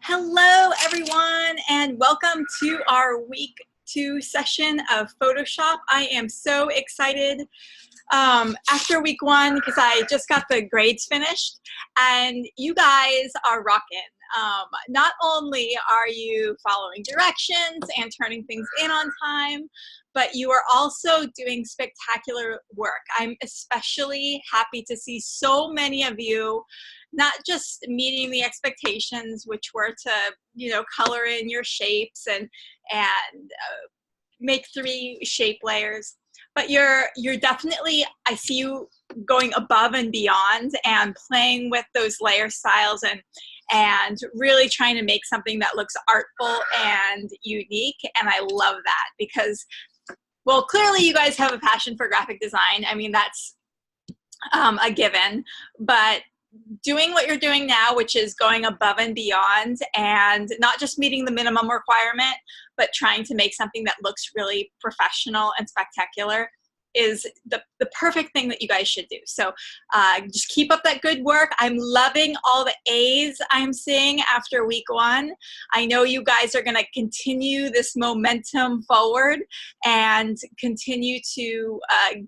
Hello, everyone, and welcome to our week 2 session of Photoshop. I am so excited after week 1 because I just got the grades finished, and you guys are rocking. Not only are you following directions and turning things in on time, but you are also doing spectacular work. I'm especially happy to see so many of you not just meeting the expectations, which were to, color in your shapes and make 3 shape layers, but you're definitely, I see you going above and beyond and playing with those layer styles and really trying to make something that looks artful and unique. And I love that because, well, clearly you guys have a passion for graphic design. I mean, that's a given, but doing what you're doing now, which is going above and beyond and not just meeting the minimum requirement, but trying to make something that looks really professional and spectacular, is the perfect thing that you guys should do. So just keep up that good work. I'm loving all the A's I'm seeing after week 1. I know you guys are going to continue this momentum forward and continue to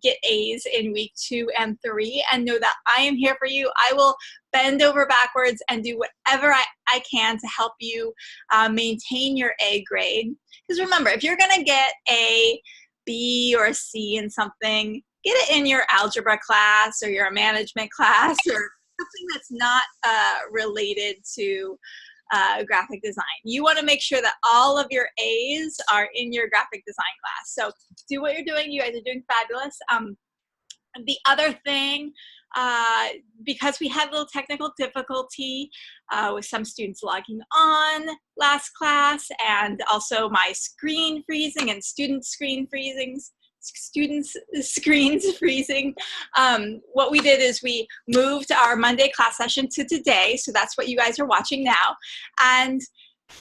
get A's in week 2 and 3, and know that I am here for you. I will bend over backwards and do whatever I can to help you maintain your A grade. Because remember, if you're going to get a B or a C in something, get it in your algebra class or your management class or something that's not related to graphic design. You want to make sure that all of your A's are in your graphic design class. So do what you're doing. You guys are doing fabulous. The other thing, because we had a little technical difficulty with some students logging on last class, and also my screen freezing and students' screens freezing, what we did is we moved our Monday class session to today, so that's what you guys are watching now. And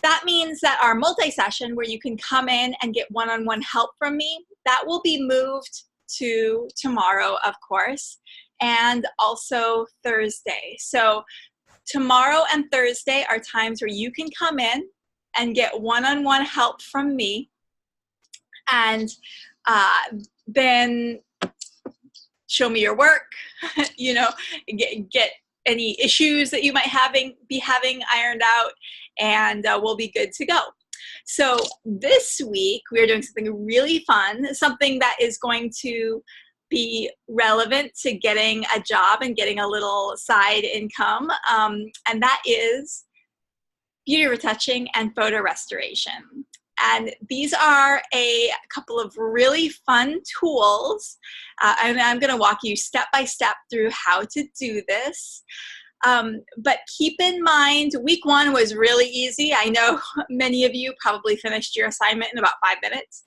that means that our multi-session, where you can come in and get one-on-one help from me, that will be moved to tomorrow, of course, and also Thursday. So tomorrow and Thursday are times where you can come in and get one-on-one help from me, and then show me your work, get any issues that you might be having ironed out, and we'll be good to go. So this week we are doing something really fun, something that is going to be relevant to getting a job and getting a little side income, and that is beauty retouching and photo restoration. And these are a couple of really fun tools, and I'm going to walk you step by step through how to do this. But keep in mind, week 1 was really easy. I know many of you probably finished your assignment in about 5 minutes.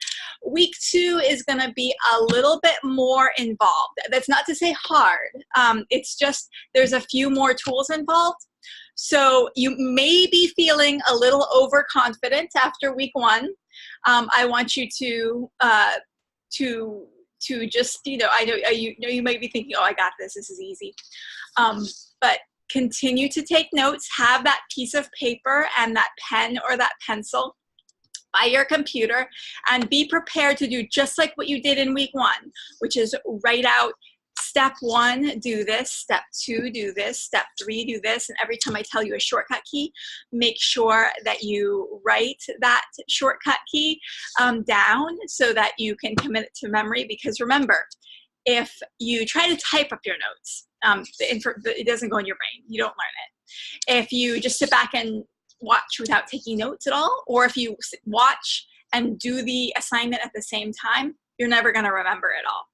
Week 2 is going to be a little bit more involved. That's not to say hard. It's just there's a few more tools involved. So you may be feeling a little overconfident after week 1. I want you to just, I know you might be thinking, oh, I got this. This is easy. But continue to take notes. Have that piece of paper and that pen or that pencil by your computer, and be prepared to do just like what you did in week 1, which is write out step 1, do this, step 2, do this, step 3, do this, and every time I tell you a shortcut key, make sure that you write that shortcut key down so that you can commit it to memory. Because remember, if you try to type up your notes, it doesn't go in your brain. You don't learn it. If you just sit back and watch without taking notes at all, or if you watch and do the assignment at the same time, you're never going to remember it all.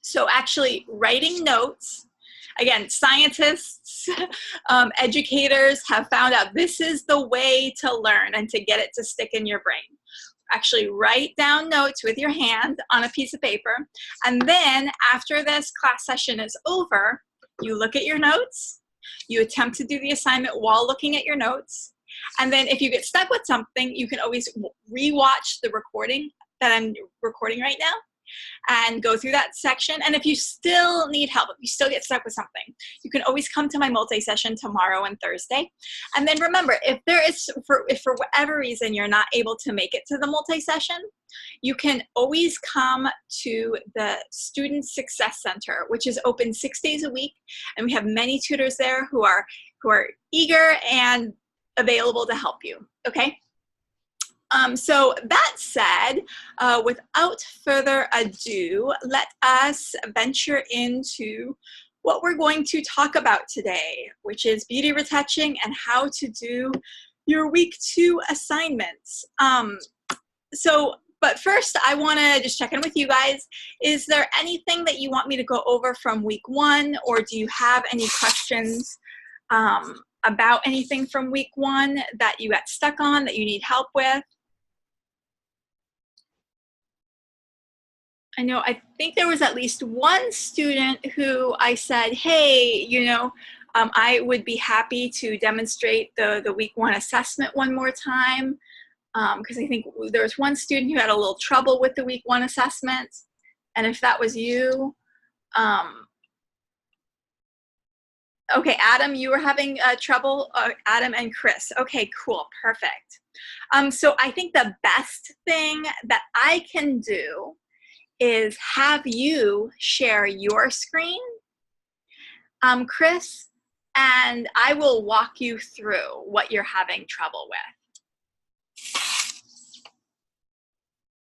So actually writing notes, again, scientists, educators have found out this is the way to learn and to get it to stick in your brain. Actually write down notes with your hand on a piece of paper, and then after this class session is over, you look at your notes, you attempt to do the assignment while looking at your notes, and then if you get stuck with something, you can always rewatch the recording that I'm recording right now, and go through that section. And if you still need help, if you still get stuck with something, you can always come to my multi-session tomorrow and Thursday. And then remember, if for whatever reason you're not able to make it to the multi-session, you can always come to the Student Success Center, which is open 6 days a week. And we have many tutors there who are eager and available to help you, okay? So that said, without further ado, let us venture into what we're going to talk about today, which is beauty retouching and how to do your week 2 assignments. But first, I want to just check in with you guys. Is there anything that you want me to go over from week 1, or do you have any questions about anything from week 1 that you got stuck on, that you need help with? I know, I think there was at least one student who I said, hey, you know, I would be happy to demonstrate the week 1 assessment one more time, because I think there was one student who had a little trouble with the week 1 assessment. And if that was you, okay, Adam, you were having trouble, Adam and Chris. Okay, cool, perfect. So I think the best thing that I can do is have you share your screen, Chris, and I will walk you through what you're having trouble with.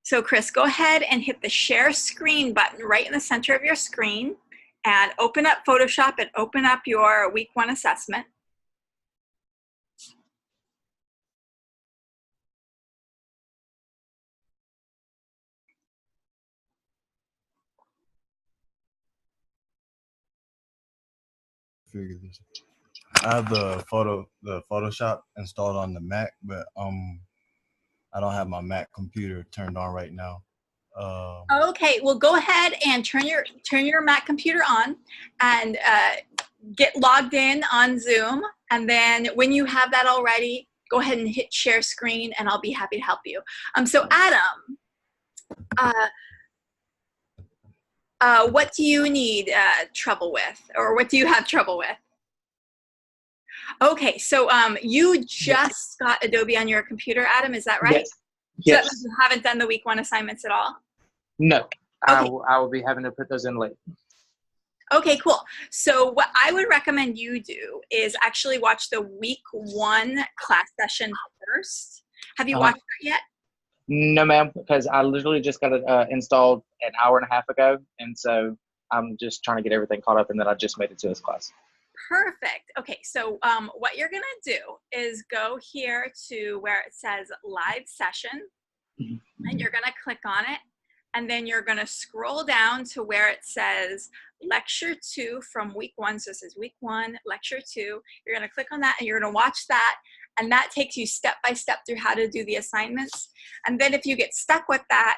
So Chris, go ahead and hit the share screen button right in the center of your screen and open up Photoshop and open up your week 1 assessment. Figure this. I have the Photoshop installed on the Mac, but I don't have my Mac computer turned on right now. Okay, well go ahead and turn your Mac computer on and get logged in on Zoom, and then when you have that all ready, go ahead and hit share screen and I'll be happy to help you. So Adam, what do you need trouble with, or what do you have trouble with? Okay, so you just got Adobe on your computer, Adam, is that right? Yes. So you haven't done the week 1 assignments at all? No, okay. I will be having to put those in late. Okay, cool. So what I would recommend you do is actually watch the week 1 class session first. Have you watched that yet? No, ma'am, because I literally just got it installed an hour and a half ago, and so I'm just trying to get everything caught up, and then I just made it to this class. Perfect. Okay, so what you're going to do is go here to where it says live session, and you're going to click on it, and then you're going to scroll down to where it says lecture 2 from week 1. So it says week 1, lecture 2. You're going to click on that, and you're going to watch that, and that takes you step by step through how to do the assignments. And then if you get stuck with that,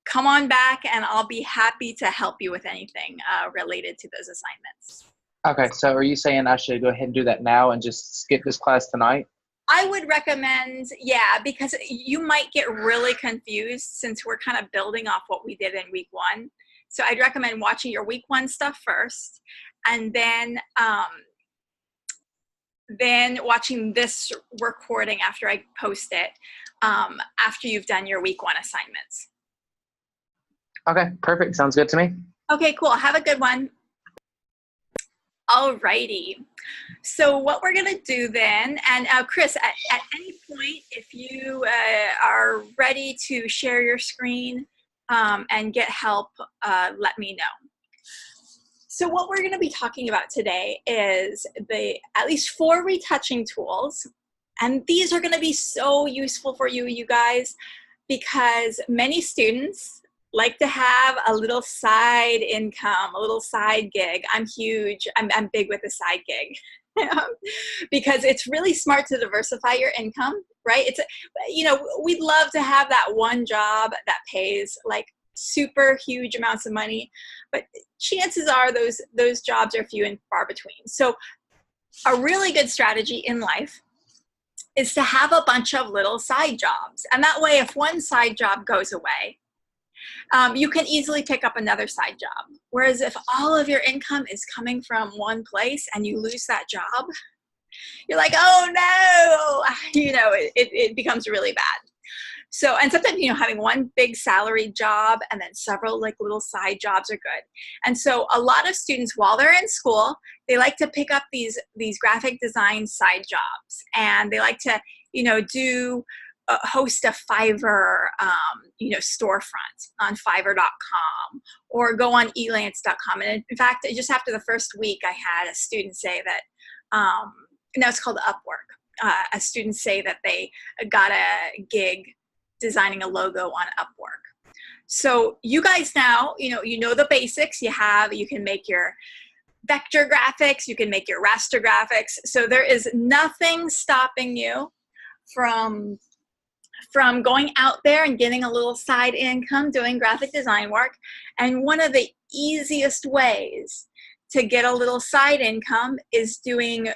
come on back, and I'll be happy to help you with anything related to those assignments. Okay, so are you saying I should go ahead and do that now and just skip this class tonight? I would recommend, yeah, because you might get really confused since we're kind of building off what we did in week 1. So I'd recommend watching your week 1 stuff first, and then watching this recording after I post it, after you've done your week 1 assignments. Okay, perfect. Sounds good to me. Okay, cool. Have a good one. Alrighty, so what we're gonna do then, and Chris, at any point, if you are ready to share your screen and get help, let me know. So what we're gonna be talking about today is at least 4 retouching tools, and these are gonna be so useful for you, you guys, because many students like to have a little side income, a little side gig. I'm big with the side gig because it's really smart to diversify your income, right? We'd love to have that one job that pays like super huge amounts of money, but chances are those jobs are few and far between. So a really good strategy in life is to have a bunch of little side jobs. And that way, if one side job goes away, you can easily pick up another side job. Whereas if all of your income is coming from one place and you lose that job, you're like, oh no, you know, it becomes really bad. So, and sometimes, you know, having one big salary job and then several like little side jobs are good. And so a lot of students, while they're in school, they like to pick up these graphic design side jobs, and they like to, you know, host a Fiverr, you know, storefront on Fiverr.com, or go on elance.com. And in fact, just after the first week, I had a student say that, now it's called Upwork. A student say that they got a gig designing a logo on Upwork. So you guys now, you know the basics. You can make your vector graphics, you can make your raster graphics. So there is nothing stopping you from going out there and getting a little side income doing graphic design work. And one of the easiest ways to get a little side income is doing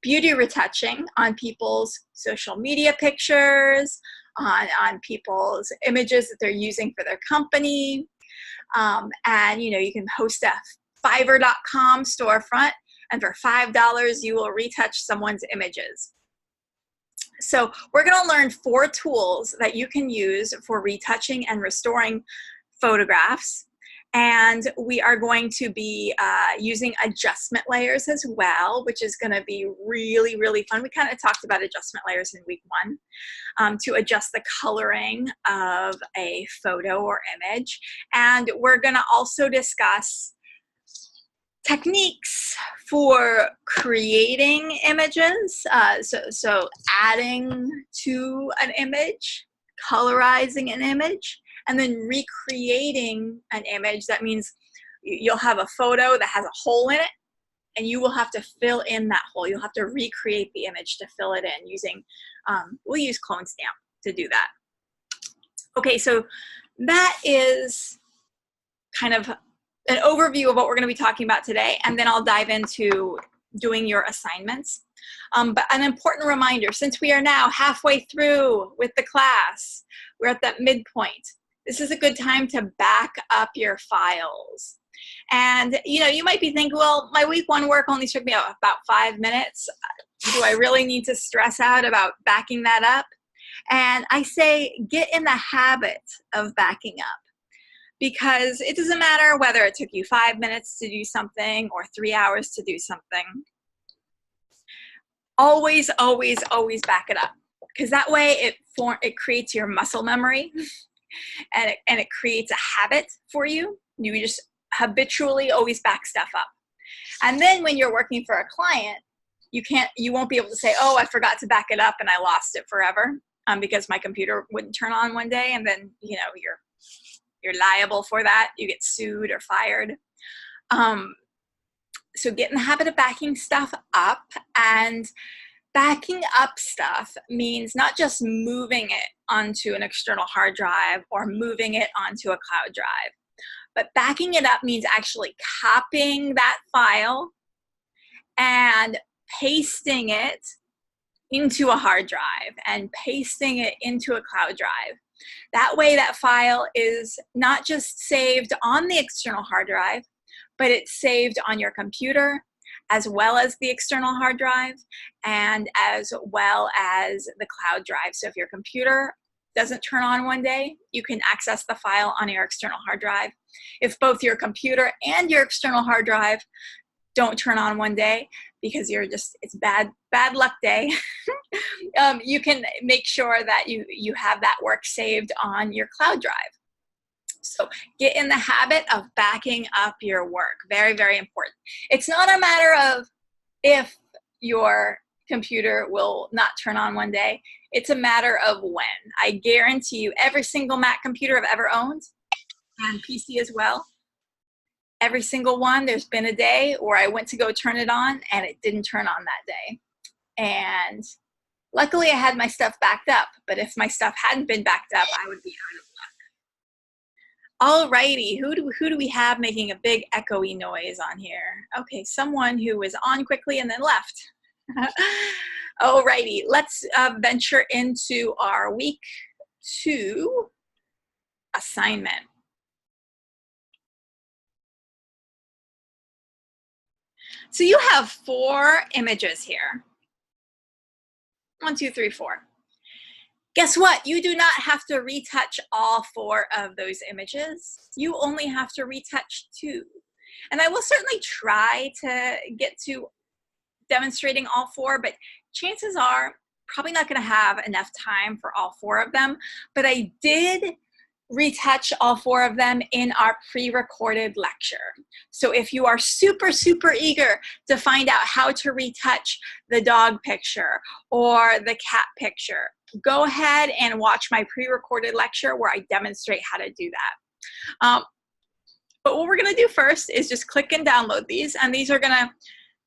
beauty retouching on people's social media pictures, on people's images that they're using for their company. And you know, you can host a Fiverr.com storefront, and for $5 you will retouch someone's images. So we're going to learn 4 tools that you can use for retouching and restoring photographs. And we are going to be using adjustment layers as well, which is going to be really, really fun. We kind of talked about adjustment layers in week 1 to adjust the coloring of a photo or image. And we're going to also discuss techniques for creating images. So adding to an image, colorizing an image, and then recreating an image. That means you'll have a photo that has a hole in it, and you will have to fill in that hole. You'll have to recreate the image to fill it in using, we'll use Clone Stamp to do that. Okay, so that is kind of an overview of what we're going to be talking about today, and then I'll dive into doing your assignments. But an important reminder, since we are now halfway through with the class, we're at that midpoint. This is a good time to back up your files. And you know, you might be thinking, well, my week 1 work only took me about 5 minutes. Do I really need to stress out about backing that up? And I say, get in the habit of backing up, because it doesn't matter whether it took you 5 minutes to do something or 3 hours to do something. Always, always, always back it up, because that way it creates your muscle memory. And it creates a habit for you. You just habitually always back stuff up. And then when you're working for a client, you won't be able to say, oh, I forgot to back it up and I lost it forever, because my computer wouldn't turn on one day, and then you know you're liable for that. You get sued or fired. So get in the habit of backing stuff up. And backing up stuff means not just moving it onto an external hard drive or moving it onto a cloud drive, but backing it up means actually copying that file and pasting it into a hard drive and pasting it into a cloud drive. That way that file is not just saved on the external hard drive, but it's saved on your computer, as well as the external hard drive, and as well as the cloud drive. So if your computer doesn't turn on one day, you can access the file on your external hard drive. If both your computer and your external hard drive don't turn on one day, because it's bad luck day, you can make sure that you have that work saved on your cloud drive. So get in the habit of backing up your work. Very, very important. It's not a matter of if your computer will not turn on one day. It's a matter of when. I guarantee you, every single Mac computer I've ever owned, and PC as well, every single one, there's been a day where I went to go turn it on and it didn't turn on that day. And luckily I had my stuff backed up, but if my stuff hadn't been backed up, I would be out of luck. Alrighty, who do we have making a big echoey noise on here? Okay, someone who was on quickly and then left. Alrighty, let's venture into our week 2 assignment. So you have 4 images here. 1, 2, 3, 4. Guess what? You do not have to retouch all 4 of those images. You only have to retouch 2. And I will certainly try to get to demonstrating all 4, but chances are probably not going to have enough time for all 4 of them. But I did retouch all 4 of them in our pre-recorded lecture. So if you are super, super eager to find out how to retouch the dog picture or the cat picture, go ahead and watch my pre-recorded lecture where I demonstrate how to do that. But what we're going to do first is just click and download these, and these are going to,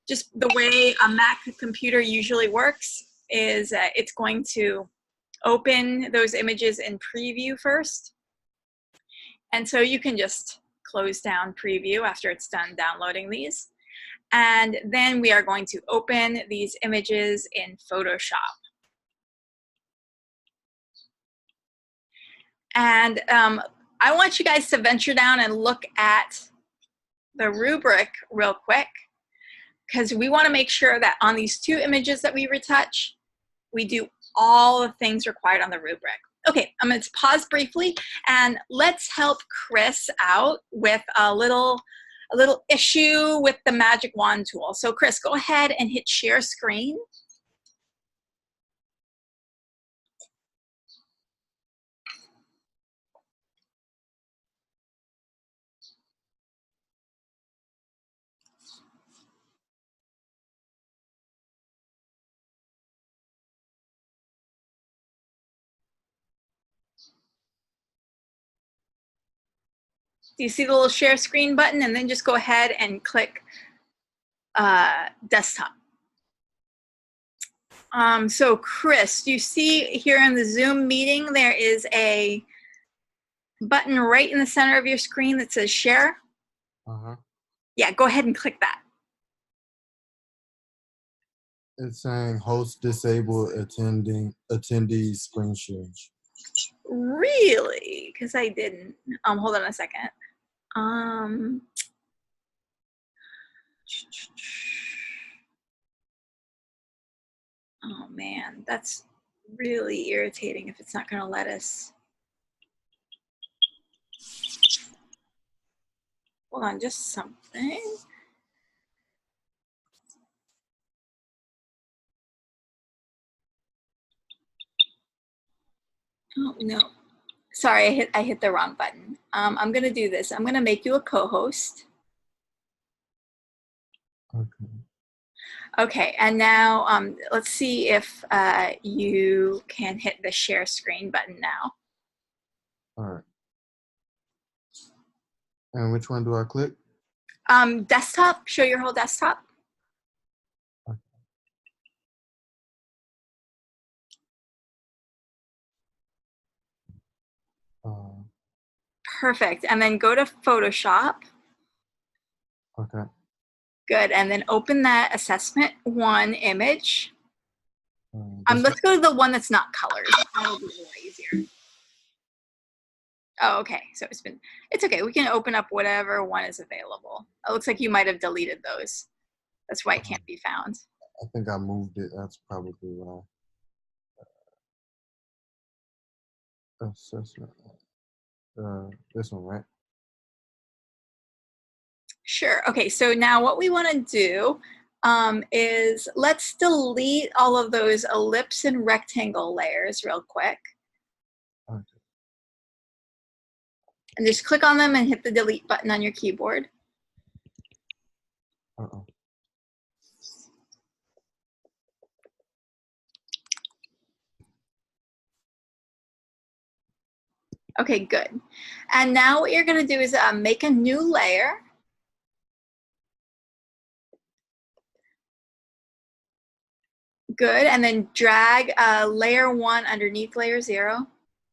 just the way a Mac computer usually works is it's going to open those images in preview first. And so you can just close down preview after it's done downloading these. And then we are going to open these images in Photoshop. And I want you guys to venture down and look at the rubric real quick, because we want to make sure that on these 2 images that we retouch, we do all the things required on the rubric. Okay, I'm going to pause briefly and let's help Chris out with a little issue with the Magic Wand tool. So Chris, go ahead and hit share screen. Do you see the little share screen button? And then just go ahead and click desktop. So Chris, do you see here in the Zoom meeting, there is a button right in the center of your screen that says share? Yeah, go ahead and click that. It's saying host disabled attendees screen sharing. Really? Because I didn't. Hold on a second. Oh man, that's really irritating if it's not going to let us. Hold on, just something. Oh no, sorry, I hit the wrong button. I'm going to do this. I'm going to make you a co-host. Okay. Okay, and now let's see if you can hit the share screen button now. All right. And which one do I click? Desktop, show your whole desktop. Okay. Perfect, and then go to Photoshop. Okay. Good, and then open that assessment 1 image. Let's go to the one that's not colored. That'll be a lot easier. Oh, okay, so it's okay. We can open up whatever one is available. It looks like you might have deleted those. That's why it can't be found. I think I moved it. That's probably why. Assessment. This one, right? Sure. Okay, so now what we want to do is let's delete all of those ellipse and rectangle layers real quick. Okay. And just click on them and hit the delete button on your keyboard. Uh-oh. Okay, good. And now what you're going to do is make a new layer. Good, and then drag layer 1 underneath layer 0.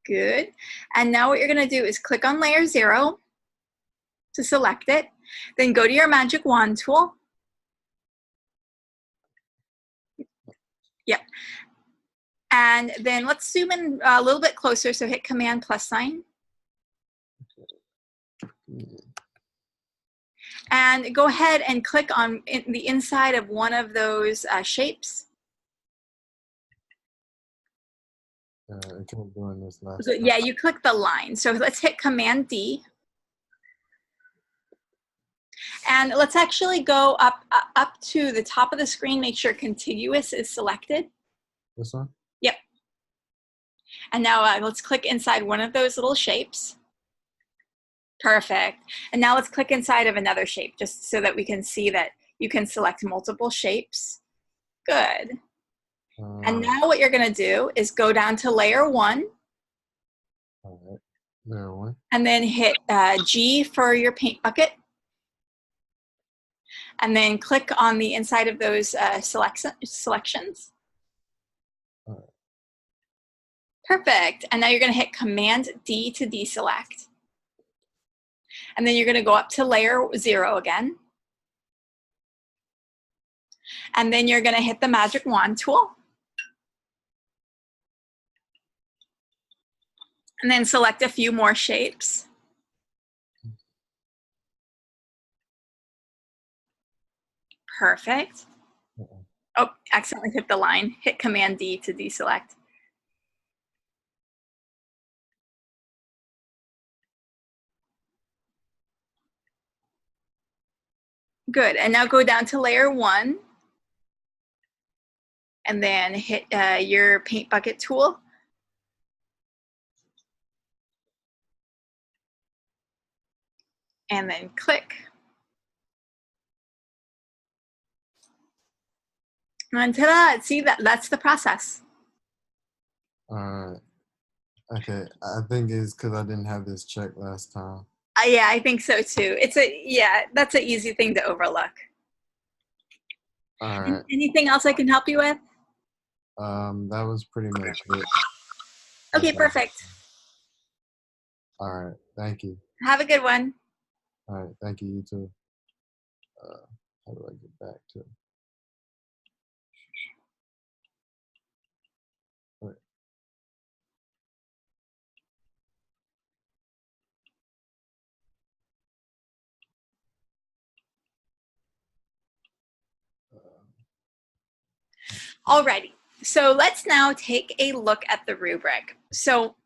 Good. And now what you're going to do is click on layer 0 to select it. Then go to your Magic Wand tool. Yep. And then let's zoom in a little bit closer, so hit Command +. And go ahead and click on the inside of one of those shapes. I kept doing this last So, time. yeah, you click the line. So let's hit Command D. And let's actually go up to the top of the screen, make sure contiguous is selected. This one? Yep. And now let's click inside one of those little shapes. Perfect. And now let's click inside of another shape just so that we can see that you can select multiple shapes. Good. And now what you're going to do is go down to layer 1. All right. Layer 1. And then hit G for your paint bucket. And then click on the inside of those selections. All right. Perfect. And now you're going to hit Command D to deselect. And then you're going to go up to layer 0 again. And then you're going to hit the magic wand tool. And then select a few more shapes. Perfect. Oh, accidentally hit the line. Hit Command D to deselect. Good. And now go down to layer 1. And then hit your paint bucket tool. And then click. And ta-da, see that's the process. All right. Okay. I think it's because I didn't have this checked last time. Yeah, I think so too. That's an easy thing to overlook. All right. Anything else I can help you with? That was pretty much it. Okay, perfect. All right. Thank you. Have a good one. All right. Thank you. You too. How do I get back to it? All right. Alrighty, so let's now take a look at the rubric. So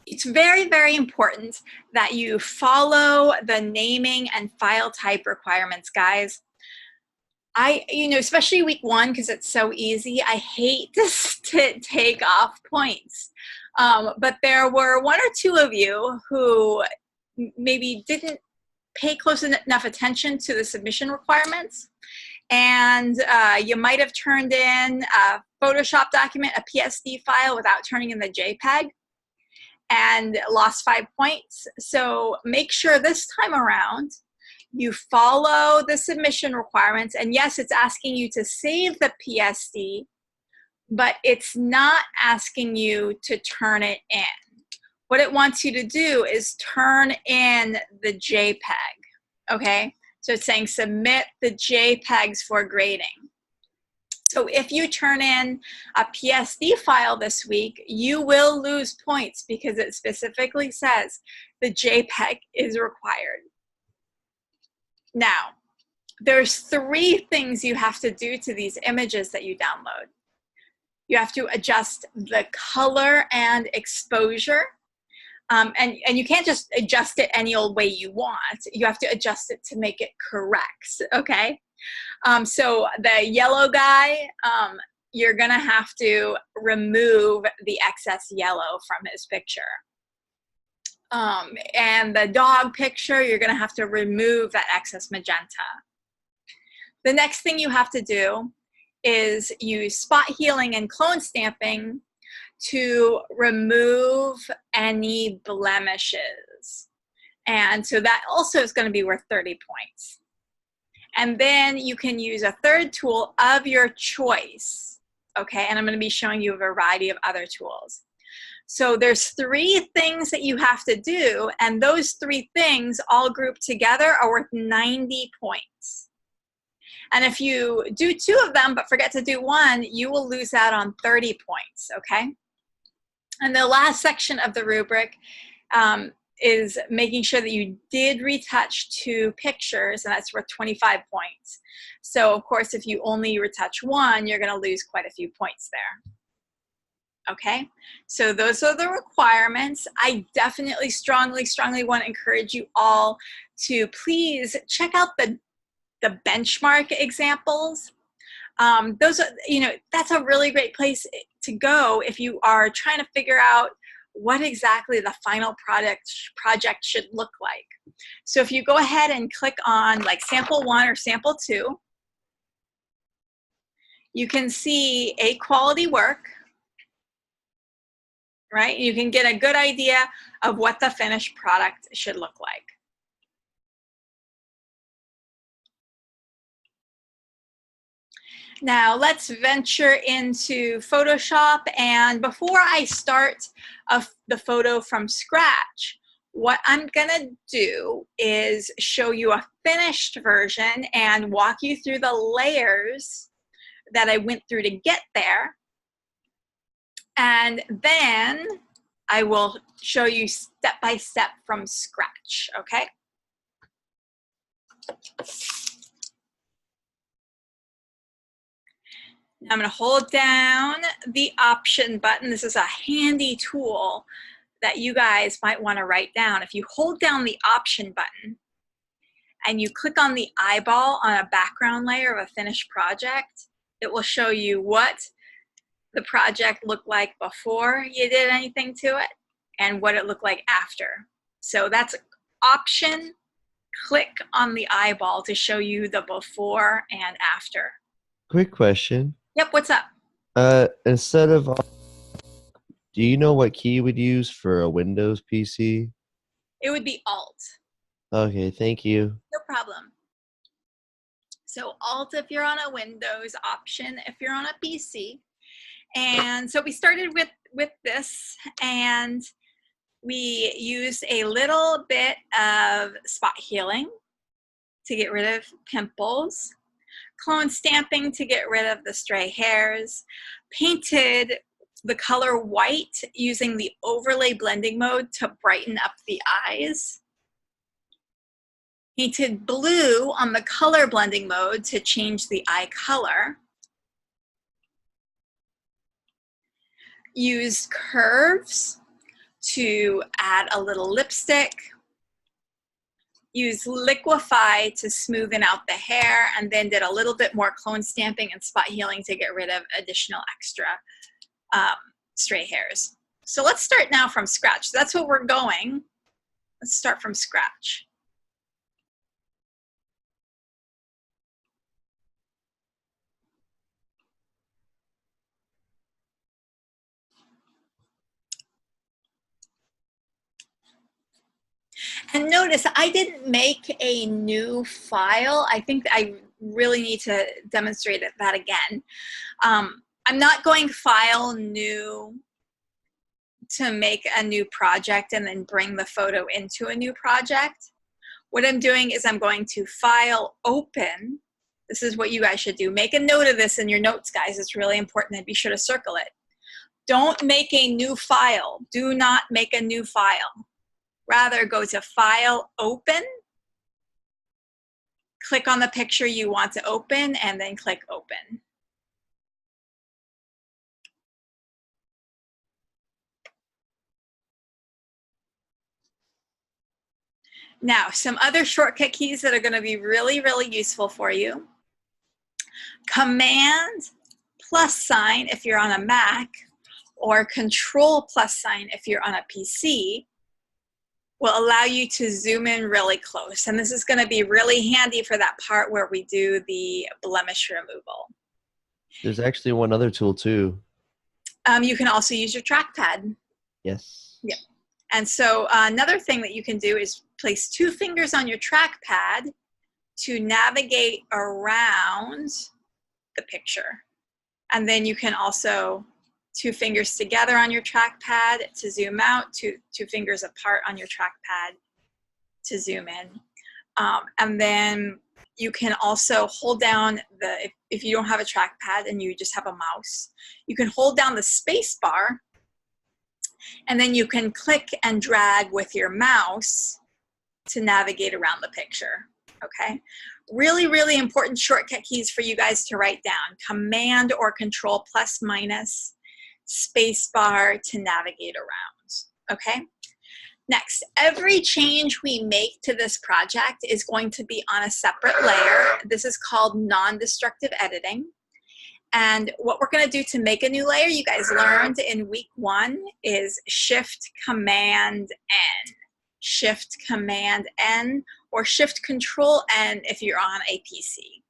it's very, very important that you follow the naming and file type requirements, guys. Especially week 1, because it's so easy, I hate to take off points. But there were 1 or 2 of you who maybe didn't pay close enough attention to the submission requirements. And you might have turned in a Photoshop document, a PSD file, without turning in the JPEG and lost 5 points. So make sure this time around you follow the submission requirements. And yes, it's asking you to save the PSD, but it's not asking you to turn it in. What it wants you to do is turn in the JPEG, okay? So it's saying submit the JPEGs for grading. So if you turn in a PSD file this week, you will lose points because it specifically says the JPEG is required. Now, there's 3 things you have to do to these images that you download. You have to adjust the color and exposure. And you can't just adjust it any old way you want. You have to adjust it to make it correct, okay? So the yellow guy, you're gonna have to remove the excess yellow from his picture. And the dog picture, you're gonna have to remove that excess magenta. The next thing you have to do is use spot healing and clone stamping to remove any blemishes. And so that also is going to be worth 30 points. And then you can use a third tool of your choice, okay? And I'm going to be showing you a variety of other tools. So there's 3 things that you have to do, and those 3 things all grouped together are worth 90 points. And if you do 2 of them but forget to do 1, you will lose out on 30 points, okay? And the last section of the rubric is making sure that you did retouch 2 pictures, and that's worth 25 points. So of course, if you only retouch 1, you're going to lose quite a few points there. Okay, so those are the requirements. I definitely strongly want to encourage you all to please check out the benchmark examples. Those are, you know, that's a really great place to go if you are trying to figure out what exactly the final project should look like. So if you go ahead and click on like sample 1 or sample 2, you can see a quality work, right? You can get a good idea of what the finished product should look like. Now let's venture into Photoshop, and before I start the photo from scratch, what I'm gonna do is show you a finished version and walk you through the layers that I went through to get there. And then I will show you step by step from scratch, okay? I'm going to hold down the option button. This is a handy tool that you guys might want to write down. If you hold down the option button and you click on the eyeball on a background layer of a finished project, it will show you what the project looked like before you did anything to it and what it looked like after. So that's option, click on the eyeball to show you the before and after. Quick question. Yep, what's up? Instead of, do you know what key you would use for a Windows PC? It would be Alt. Okay, thank you. No problem. So Alt if you're on a Windows, Option if you're on a PC. And so we started with this, and we used a little bit of spot healing to get rid of pimples, clone stamping to get rid of the stray hairs, painted the color white using the overlay blending mode to brighten up the eyes, painted blue on the color blending mode to change the eye color, used curves to add a little lipstick, used liquify to smoothen out the hair, and then did a little bit more clone stamping and spot healing to get rid of additional extra stray hairs. So let's start now from scratch. That's what we're going. Let's start from scratch. And notice I didn't make a new file. I think I really need to demonstrate that again. I'm not going file new to make a new project and then bring the photo into a new project. What I'm doing is I'm going to file open. This is what you guys should do. Make a note of this in your notes, guys. It's really important, and be sure to circle it. Don't make a new file. Do not make a new file. Rather, go to File, Open, click on the picture you want to open, and then click Open. Now, some other shortcut keys that are going to be really, really useful for you. Command +sign if you're on a Mac, or Control +sign if you're on a PC, will allow you to zoom in really close. And this is going to be really handy for that part where we do the blemish removal. There's actually one other tool too. You can also use your trackpad. Yes. Yep. And so another thing that you can do is place 2 fingers on your trackpad to navigate around the picture. And then you can also 2 fingers together on your trackpad to zoom out, two fingers apart on your trackpad to zoom in. And then you can also hold down if you don't have a trackpad and you just have a mouse, you can hold down the space bar And then you can click and drag with your mouse to navigate around the picture, okay? Really, really important shortcut keys for you guys to write down. Command or Control plus minus, space bar to navigate around, okay? Next, every change we make to this project is going to be on a separate layer. This is called non-destructive editing. And what we're gonna do to make a new layer, you guys learned in week 1, is Shift Command N. Shift Command N or Shift Control N if you're on a PC.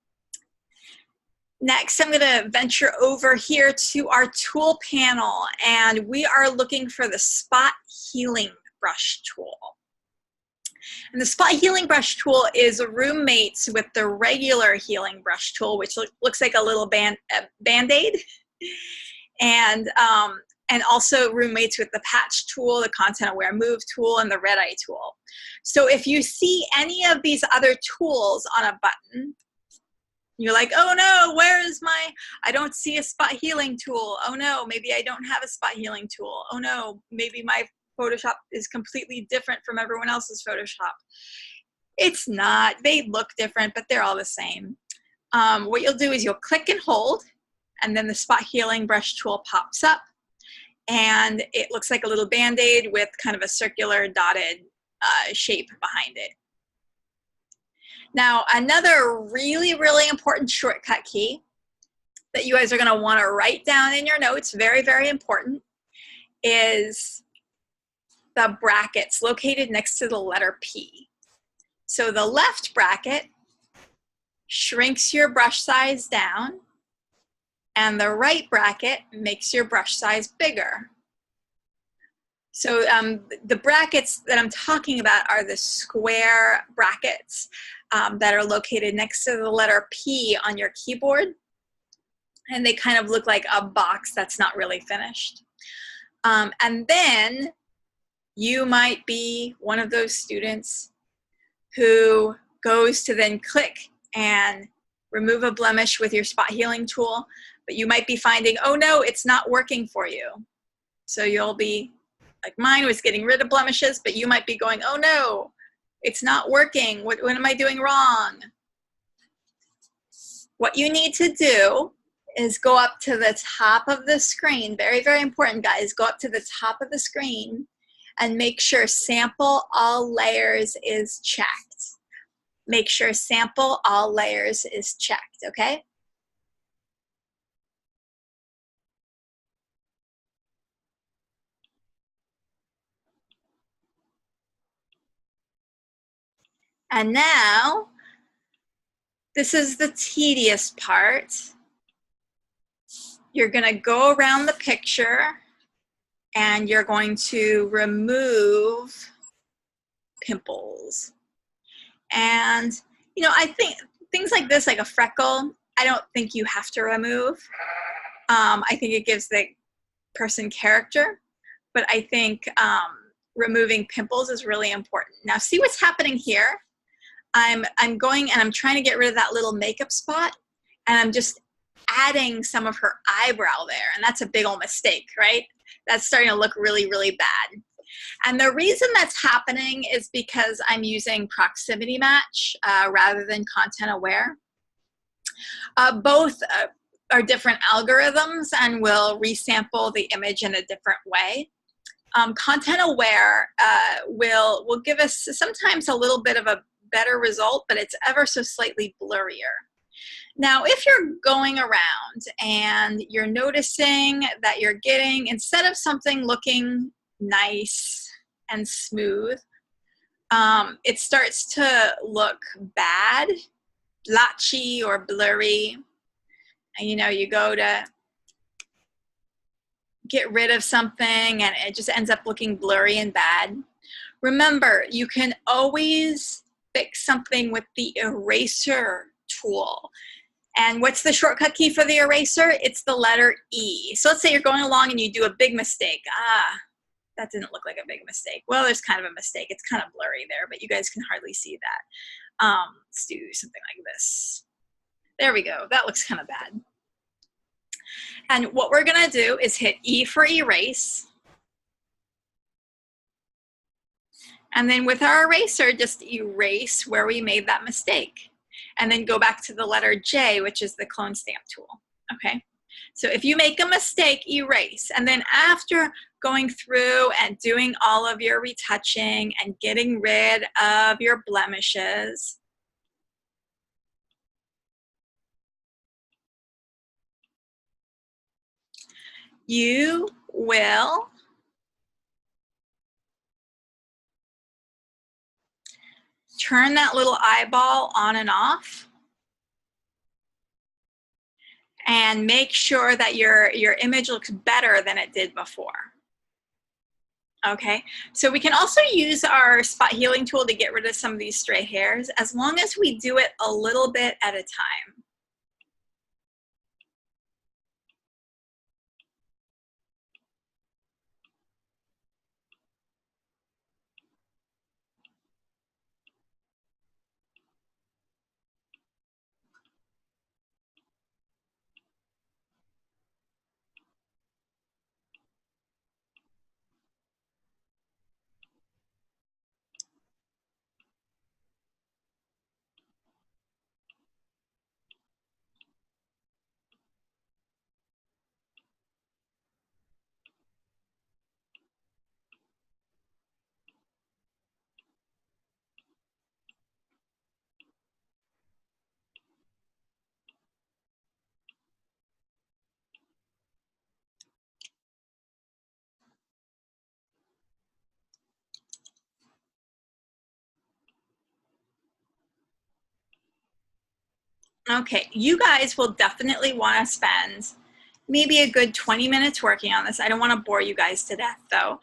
Next, I'm gonna venture over here to our tool panel, and we are looking for the Spot Healing Brush tool. And the Spot Healing Brush tool is roommates with the regular healing brush tool, which looks like a little band-aid. And also roommates with the patch tool, the content aware move tool, and the red eye tool. So if you see any of these other tools on a button, you're like, oh no, where is my, I don't see a spot healing tool. Oh no, maybe I don't have a spot healing tool. Oh no, maybe my Photoshop is completely different from everyone else's Photoshop. It's not, they look different, but they're all the same. What you'll do is you'll click and hold, and then the Spot Healing Brush tool pops up, and it looks like a little band-aid with kind of a circular dotted shape behind it. Now, another really, really important shortcut key that you guys are gonna wanna write down in your notes, very, very important, is the brackets located next to the letter P. So the left bracket shrinks your brush size down, and the right bracket makes your brush size bigger. So the brackets that I'm talking about are the square brackets that are located next to the letter P on your keyboard. And they kind of look like a box that's not really finished. And then you might be one of those students who goes to then click and remove a blemish with your spot healing tool, but you might be finding, oh no, it's not working for you. So you'll be, like mine was getting rid of blemishes, but you might be going, oh no, it's not working. What am I doing wrong? What you need to do is go up to the top of the screen. Very, very important, guys. Go up to the top of the screen and make sure Sample All Layers is checked. Make sure Sample All Layers is checked, okay? And now, this is the tedious part. You're gonna go around the picture and you're going to remove pimples. And, you know, I think things like this, like a freckle, I don't think you have to remove. I think it gives the person character, but I think removing pimples is really important. Now see what's happening here? I'm going and I'm trying to get rid of that little makeup spot, and I'm just adding some of her eyebrow there, and that's a big old mistake, right? That's starting to look really, really bad. And the reason that's happening is because I'm using proximity match rather than content aware. Both are different algorithms and will resample the image in a different way. Content aware will give us sometimes a little bit of a better result, but it's ever so slightly blurrier. Now, if you're going around and you're noticing that you're getting, instead of something looking nice and smooth, it starts to look bad, blotchy or blurry, and you know, you go to get rid of something and it just ends up looking blurry and bad. Remember, you can always fix something with the eraser tool. And what's the shortcut key for the eraser? It's the letter E. So let's say you're going along and you do a big mistake. Ah, that didn't look like a big mistake. Well, there's kind of a mistake. It's kind of blurry there, but you guys can hardly see that. Let's do something like this. There we go. That looks kind of bad. And what we're gonna do is hit E for erase. And then with our eraser, just erase where we made that mistake. And then go back to the letter J, which is the clone stamp tool, okay? So if you make a mistake, erase. And then after going through and doing all of your retouching and getting rid of your blemishes, you will turn that little eyeball on and off and make sure that your image looks better than it did before. Okay, so we can also use our spot healing tool to get rid of some of these stray hairs, as long as we do it a little bit at a time. Okay, you guys will definitely want to spend maybe a good 20 minutes working on this. I don't want to bore you guys to death though.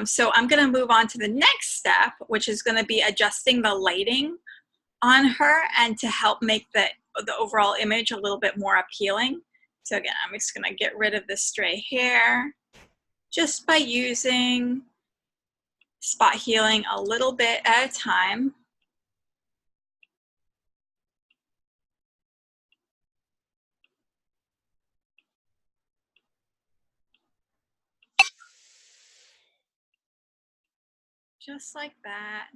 So I'm going to move on to the next step, which is going to be adjusting the lighting on her and to help make the overall image a little bit more appealing. So again, I'm just going to get rid of this stray hair just by using spot healing a little bit at a time. Just like that.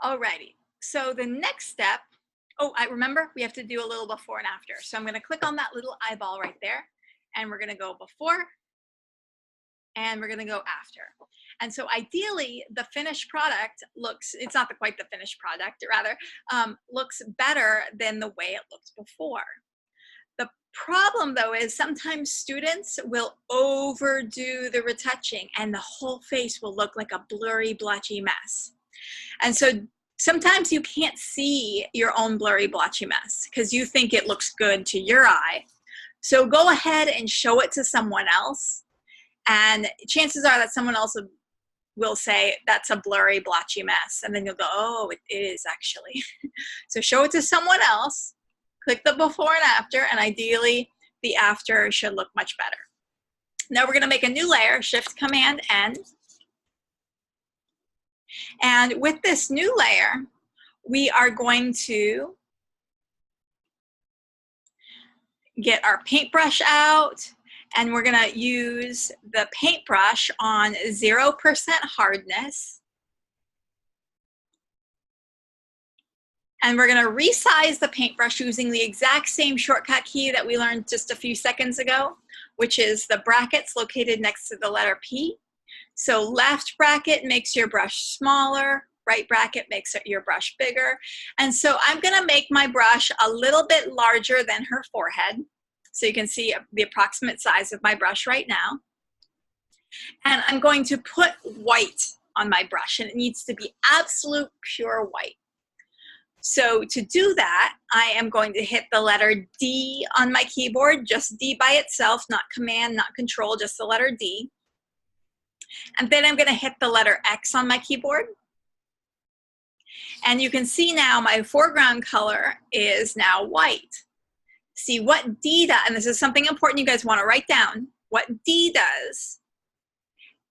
Alrighty, so the next step, oh, I remember we have to do a little before and after. So I'm gonna click on that little eyeball right there, and we're gonna go before, and we're gonna go after. And so ideally, the finished product looks, it's not quite the finished product, rather, looks better than the way it looked before. The problem though is sometimes students will overdo the retouching and the whole face will look like a blurry, blotchy mess. And so sometimes you can't see your own blurry, blotchy mess because you think it looks good to your eye. So go ahead and show it to someone else. And chances are that someone else will say, that's a blurry, blotchy mess. And then you'll go, oh, it is actually. So show it to someone else, click the before and after, and ideally the after should look much better. Now we're gonna make a new layer, Shift Command N. And with this new layer, we are going to get our paintbrush out, and we're gonna use the paintbrush on 0% hardness. And we're gonna resize the paintbrush using the exact same shortcut key that we learned just a few seconds ago, which is the brackets located next to the letter P. So left bracket makes your brush smaller, right bracket makes your brush bigger. And so I'm gonna make my brush a little bit larger than her forehead. So you can see the approximate size of my brush right now. And I'm going to put white on my brush, and it needs to be absolute pure white. So to do that, I am going to hit the letter D on my keyboard, just D by itself, not Command, not Control, just the letter D. And then I'm gonna hit the letter X on my keyboard. And you can see now my foreground color is now white. See what D does, and this is something important you guys wanna write down. What D does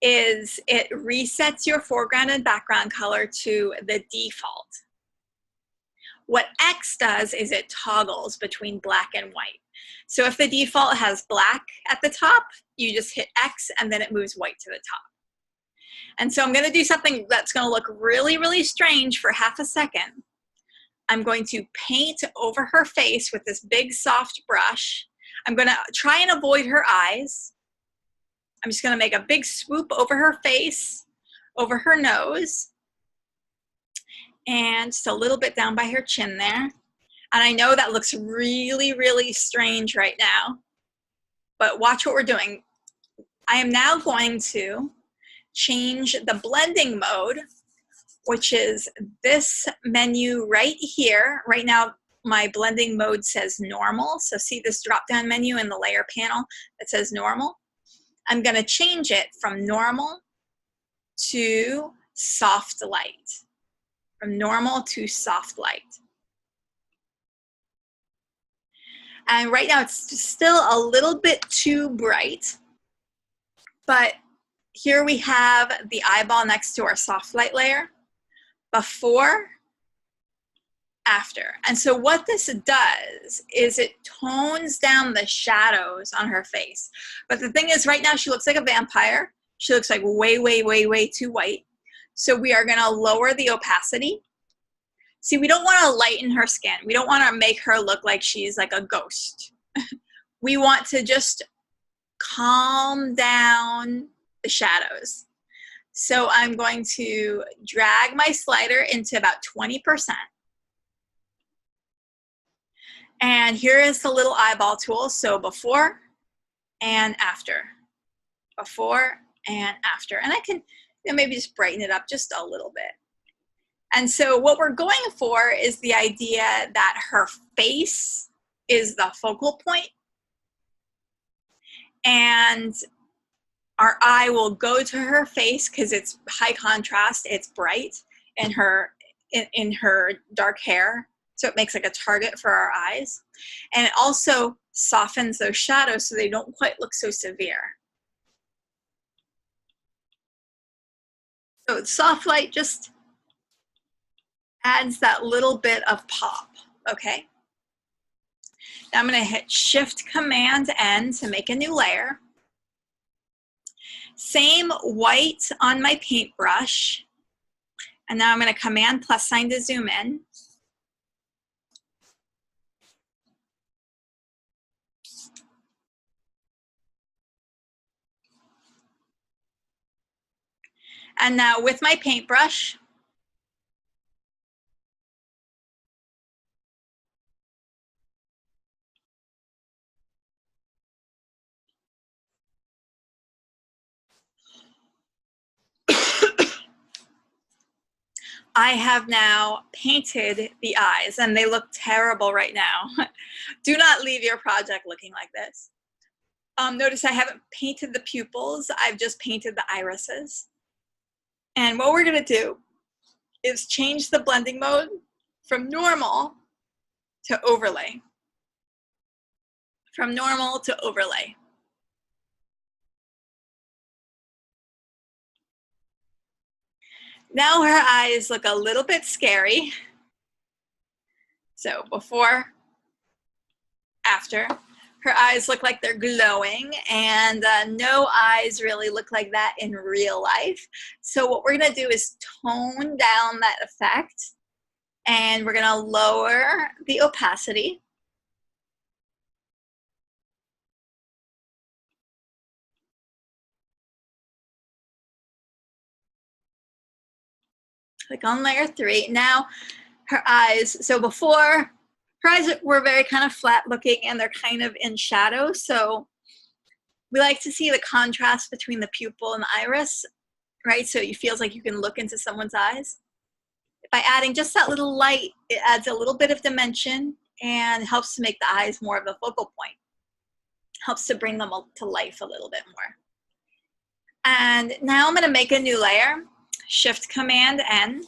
is it resets your foreground and background color to the default. What X does is it toggles between black and white. So if the default has black at the top, you just hit X and then it moves white to the top. And so I'm going to do something that's going to look really, really strange for half a second. I'm going to paint over her face with this big soft brush. I'm going to try and avoid her eyes. I'm just going to make a big swoop over her face, over her nose, and just a little bit down by her chin there. And I know that looks really, really strange right now, but watch what we're doing. I am now going to change the blending mode, which is this menu right here. Right now, my blending mode says normal. So see this drop-down menu in the layer panel that says normal? I'm going to change it from normal to soft light. From normal to soft light. And right now it's still a little bit too bright, but here we have the eyeball next to our soft light layer, before, after. And so what this does is it tones down the shadows on her face. But the thing is, right now she looks like a vampire. She looks like way, way, way, way too white. So we are gonna lower the opacity. See, we don't wanna lighten her skin. We don't wanna make her look like she's like a ghost. We want to just calm down the shadows. So I'm going to drag my slider into about 20%. And here is the little eyeball tool. So before and after. Before and after. And I can maybe just brighten it up just a little bit. And so what we're going for is the idea that her face is the focal point, and our eye will go to her face because it's high contrast, it's bright in her dark hair, so it makes like a target for our eyes. And it also softens those shadows so they don't quite look so severe. So soft light just adds that little bit of pop, okay? Now I'm gonna hit Shift Command N to make a new layer. Same white on my paintbrush. And now I'm gonna Command + sign to zoom in. And now with my paintbrush, I have now painted the eyes, and they look terrible right now. Do not leave your project looking like this. Notice I haven't painted the pupils, I've just painted the irises. And what we're gonna do is change the blending mode from normal to overlay. From normal to overlay. Now her eyes look a little bit scary. So before, after. Her eyes look like they're glowing, and no eyes really look like that in real life. So what we're gonna do is tone down that effect, and we're gonna lower the opacity. Click on layer 3. Now her eyes, so before, her eyes were very kind of flat looking and they're kind of in shadow. So we like to see the contrast between the pupil and the iris, right? So it feels like you can look into someone's eyes. By adding just that little light, it adds a little bit of dimension and helps to make the eyes more of the focal point. Helps to bring them to life a little bit more. And now I'm gonna make a new layer, Shift Command N.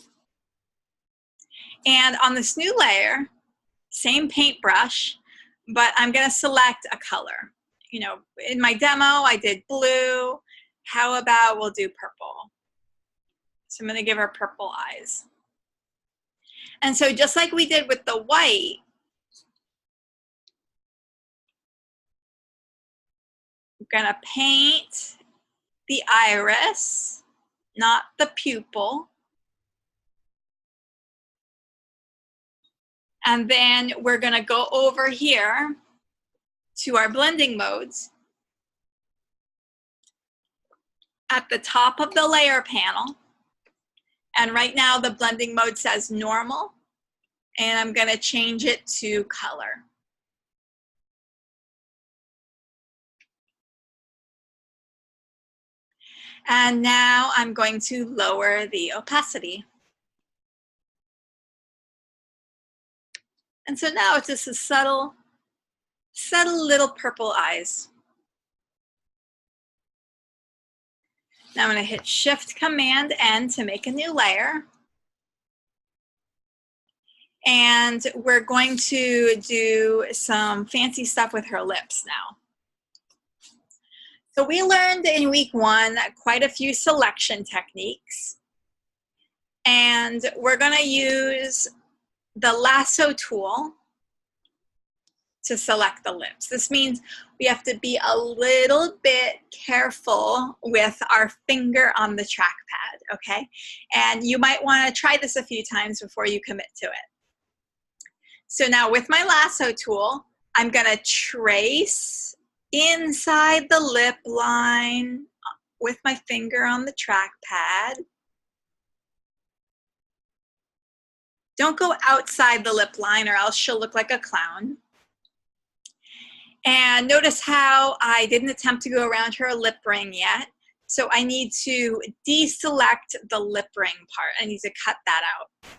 And on this new layer, same paintbrush, but I'm gonna select a color. You know, in my demo, I did blue. How about we'll do purple? So I'm gonna give her purple eyes. And so just like we did with the white, I'm gonna paint the iris, not the pupil. And then we're gonna go over here to our blending modes. At the top of the layer panel. And right now the blending mode says normal, and I'm gonna change it to color. And now I'm going to lower the opacity. And so now it's just a subtle little purple eyes. Now I'm going to hit Shift Command N to make a new layer. And we're going to do some fancy stuff with her lips now. So we learned in week 1 quite a few selection techniques. And we're going to use the lasso tool to select the lips. This means we have to be a little bit careful with our finger on the trackpad, okay? And you might want to try this a few times before you commit to it. So now with my lasso tool, I'm gonna trace inside the lip line with my finger on the trackpad. Don't go outside the lip line or else she'll look like a clown. And notice how I didn't attempt to go around her lip ring yet. So I need to deselect the lip ring part. I need to cut that out.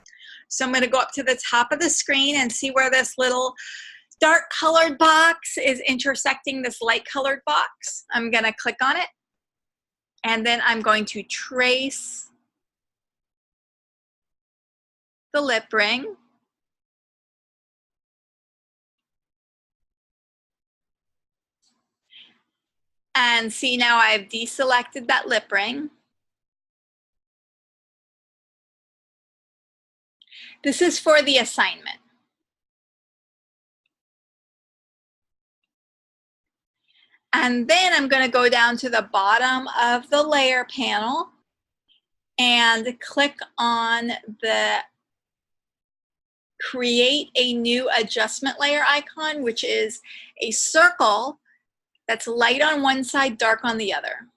So I'm going to go up to the top of the screen and see where this little dark colored box is intersecting this light colored box. I'm going to click on it. And then I'm going to trace the lip ring. And see, now I've deselected that lip ring. This is for the assignment. And then I'm going to go down to the bottom of the layer panel and click on the create a new adjustment layer icon, which is a circle that's light on one side, dark on the other.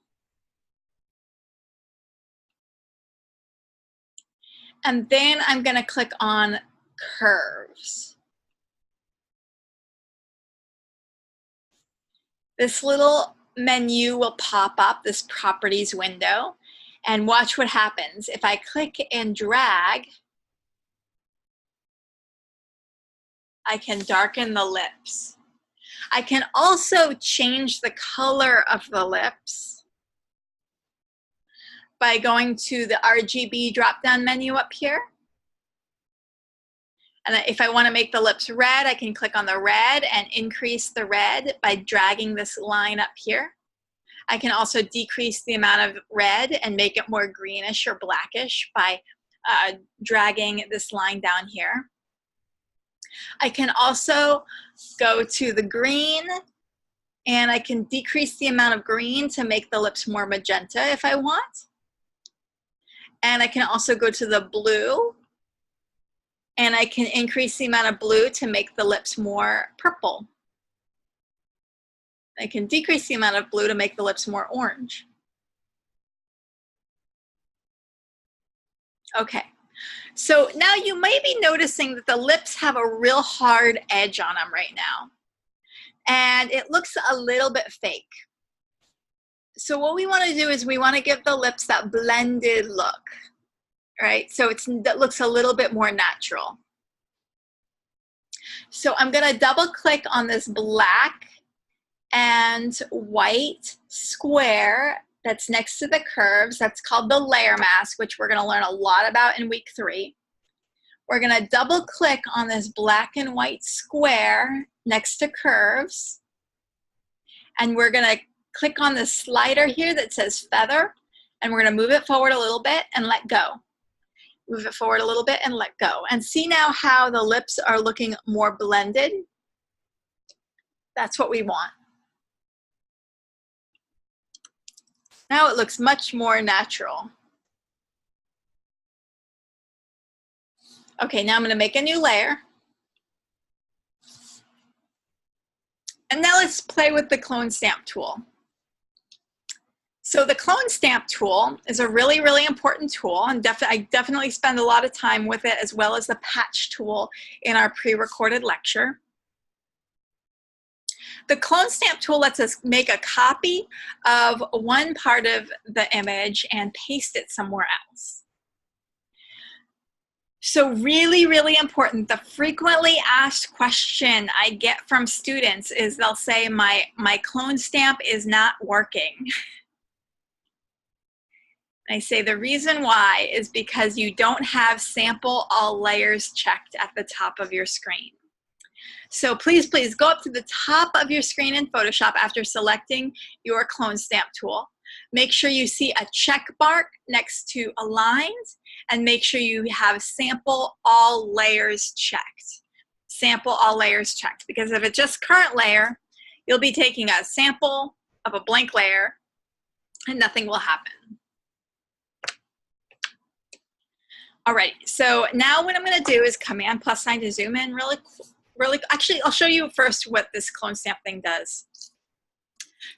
And then I'm going to click on curves. This little menu will pop up, this properties window, and watch what happens. If I click and drag, I can darken the lips. I can also change the color of the lips by going to the RGB drop-down menu up here. And if I want to make the lips red, I can click on the red and increase the red by dragging this line up here. I can also decrease the amount of red and make it more greenish or blackish by dragging this line down here. I can also go to the green and I can decrease the amount of green to make the lips more magenta if I want. And I can also go to the blue and I can increase the amount of blue to make the lips more purple. I can decrease the amount of blue to make the lips more orange. Okay. So now you may be noticing that the lips have a real hard edge on them right now. And it looks a little bit fake. So what we want to do is we want to give the lips that blended look, right? So that looks a little bit more natural. So I'm going to double click on this black and white square that's next to the curves. That's called the layer mask, which we're going to learn a lot about in week 3. We're going to double click on this black and white square next to curves. And we're going to click on the slider here that says feather. And we're going to move it forward a little bit and let go. Move it forward a little bit and let go. And see now how the lips are looking more blended? That's what we want. Now it looks much more natural. Okay, now I'm going to make a new layer. And now let's play with the clone stamp tool. So the clone stamp tool is a really, really important tool, and I definitely spend a lot of time with it, as well as the patch tool in our pre-recorded lecture. The clone stamp tool lets us make a copy of one part of the image and paste it somewhere else. So really, really important. The frequently asked question I get from students is they'll say, my clone stamp is not working. I say the reason why is because you don't have sample all layers checked at the top of your screen. So please, please go up to the top of your screen in Photoshop after selecting your clone stamp tool. Make sure you see a check mark next to aligned, and make sure you have sample all layers checked. Sample all layers checked, because if it's just current layer, you'll be taking a sample of a blank layer and nothing will happen. All right, so now what I'm going to do is Command + sign to zoom in really. Actually, I'll show you first what this clone stamp thing does.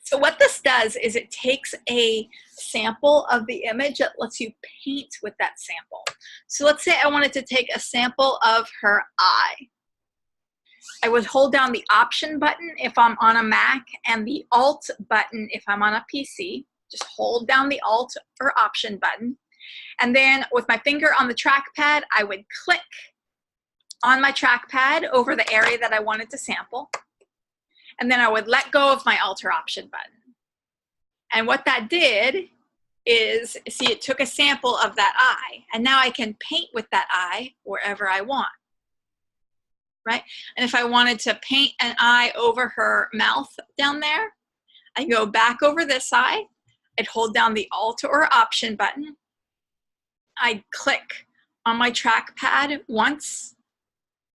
So what this does is it takes a sample of the image that lets you paint with that sample. So let's say I wanted to take a sample of her eye. I would hold down the Option button if I'm on a Mac and the Alt button if I'm on a PC. Just hold down the Alt or Option button. And then with my finger on the trackpad, I would click on my trackpad over the area that I wanted to sample. And then I would let go of my Alt or Option button. And what that did is, see, it took a sample of that eye. And now I can paint with that eye wherever I want, right? And if I wanted to paint an eye over her mouth down there, I go back over this eye. I'd hold down the Alt or Option button. I'd click on my trackpad once.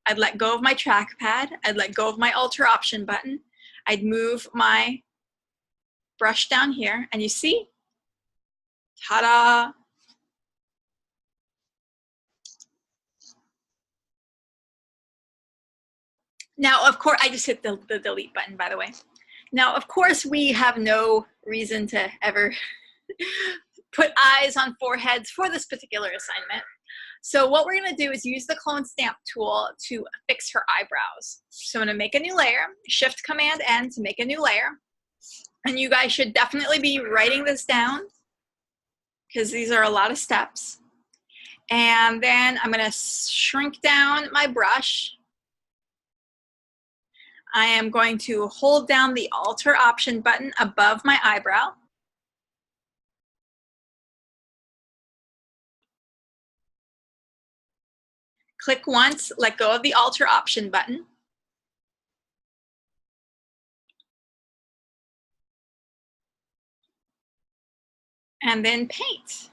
I'd let go of my trackpad. I'd let go of my Alt or Option button. I'd move my brush down here, and you see, ta-da! Now, of course, I just hit the delete button, by the way. Now, of course, we have no reason to ever put eyes on foreheads for this particular assignment. So what we're going to do is use the clone stamp tool to fix her eyebrows. So I'm going to make a new layer, Shift Command N to make a new layer. And you guys should definitely be writing this down, because these are a lot of steps. And then I'm going to shrink down my brush. I am going to hold down the Alt or Option button above my eyebrow. Click once, let go of the Alt or Option button. And then paint.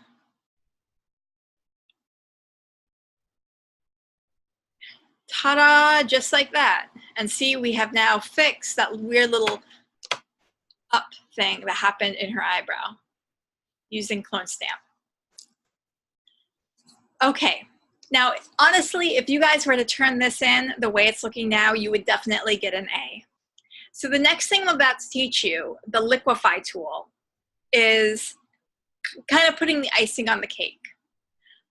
Ta-da, just like that. And see, we have now fixed that weird little up thing that happened in her eyebrow using clone stamp. Okay. Now, honestly, if you guys were to turn this in the way it's looking now, you would definitely get an A. So the next thing I'm about to teach you, the liquify tool, is kind of putting the icing on the cake.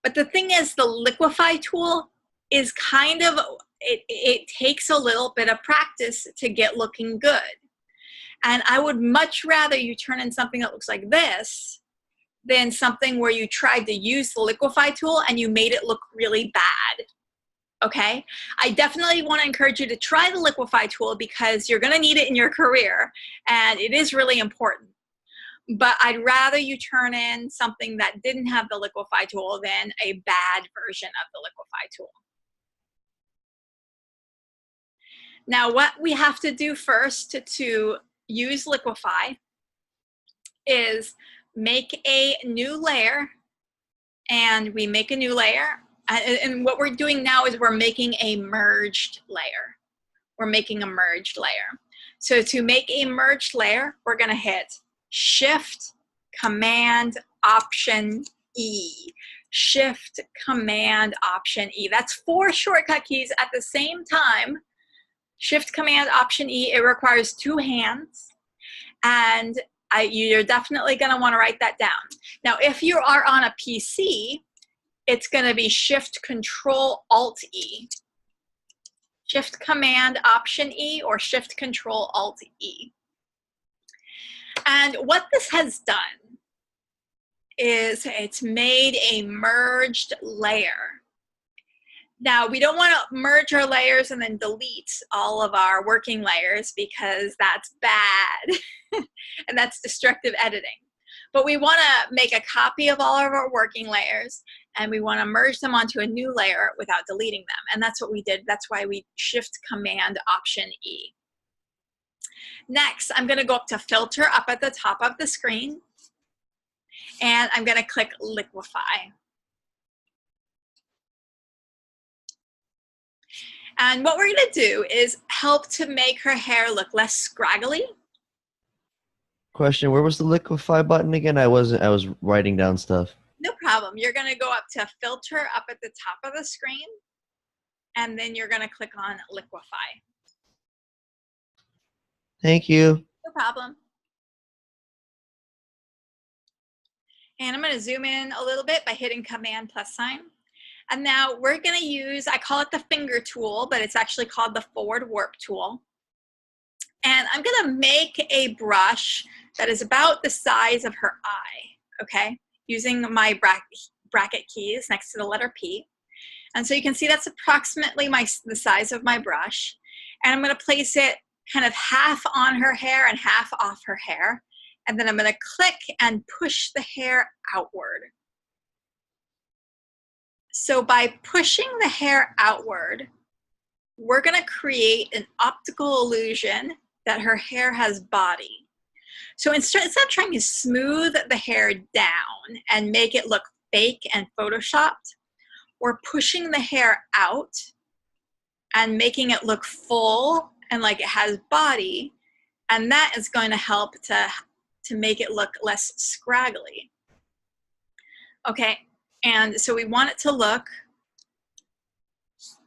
But the thing is, the liquify tool is kind of, it takes a little bit of practice to get looking good. And I would much rather you turn in something that looks like this than something where you tried to use the liquify tool and you made it look really bad, okay? I definitely want to encourage you to try the liquify tool, because you're going to need it in your career, and it is really important. But I'd rather you turn in something that didn't have the liquify tool than a bad version of the liquify tool. Now, what we have to do first to use liquify is make a new layer and we make a new layer. And what we're doing now is we're making a merged layer. We're making a merged layer. So to make a merged layer, we're going to hit Shift, Command, Option, E. Shift, Command, Option, E. That's 4 shortcut keys at the same time. Shift, Command, Option, E. It requires 2 hands. And you're definitely going to want to write that down. Now, if you are on a PC, it's going to be Shift, Control, Alt, E. Shift, Command, Option, E, or Shift, Control, Alt, E. And what this has done is it's made a merged layer. Now, we don't want to merge our layers and then delete all of our working layers because that's bad and that's destructive editing. But we want to make a copy of all of our working layers and we want to merge them onto a new layer without deleting them. And that's what we did. That's why we Shift, Command, Option, E. Next, I'm going to go up to Filter up at the top of the screen and I'm going to click Liquify. And what we're going to do is help to make her hair look less scraggly. Question, where was the liquefy button again? I was writing down stuff. No problem. You're going to go up to Filter up at the top of the screen, and then you're going to click on Liquify. Thank you. No problem. And I'm going to zoom in a little bit by hitting Command +. And now we're going to use, I call it the finger tool, but it's actually called the forward warp tool. And I'm going to make a brush that is about the size of her eye, okay? Using my bracket keys next to the letter P. And so you can see that's approximately the size of my brush. And I'm going to place it kind of half on her hair and half off her hair. And then I'm going to click and push the hair outward. So by pushing the hair outward, we're going to create an optical illusion that her hair has body. So instead of trying to smooth the hair down and make it look fake and photoshopped, we're pushing the hair out and making it look full and like it has body. And that is going to help to make it look less scraggly. Okay. And so we want it to look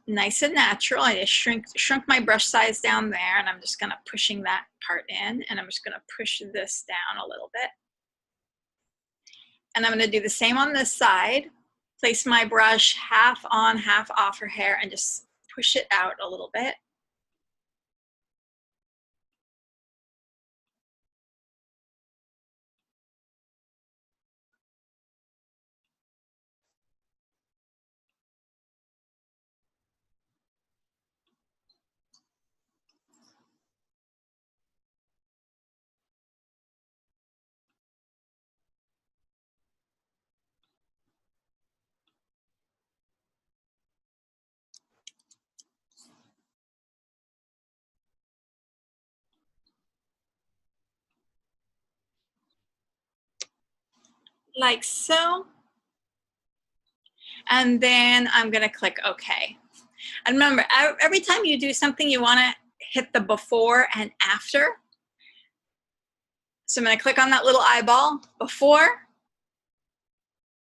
nice and natural. I just shrunk my brush size down there, and I'm just going to pushing that part in, and I'm just going to push this down a little bit. And I'm going to do the same on this side. Place my brush half on, half off her hair, and just push it out a little bit. Like so. And then I'm going to click OK. And remember, every time you do something, you want to hit the before and after. So I'm going to click on that little eyeball, before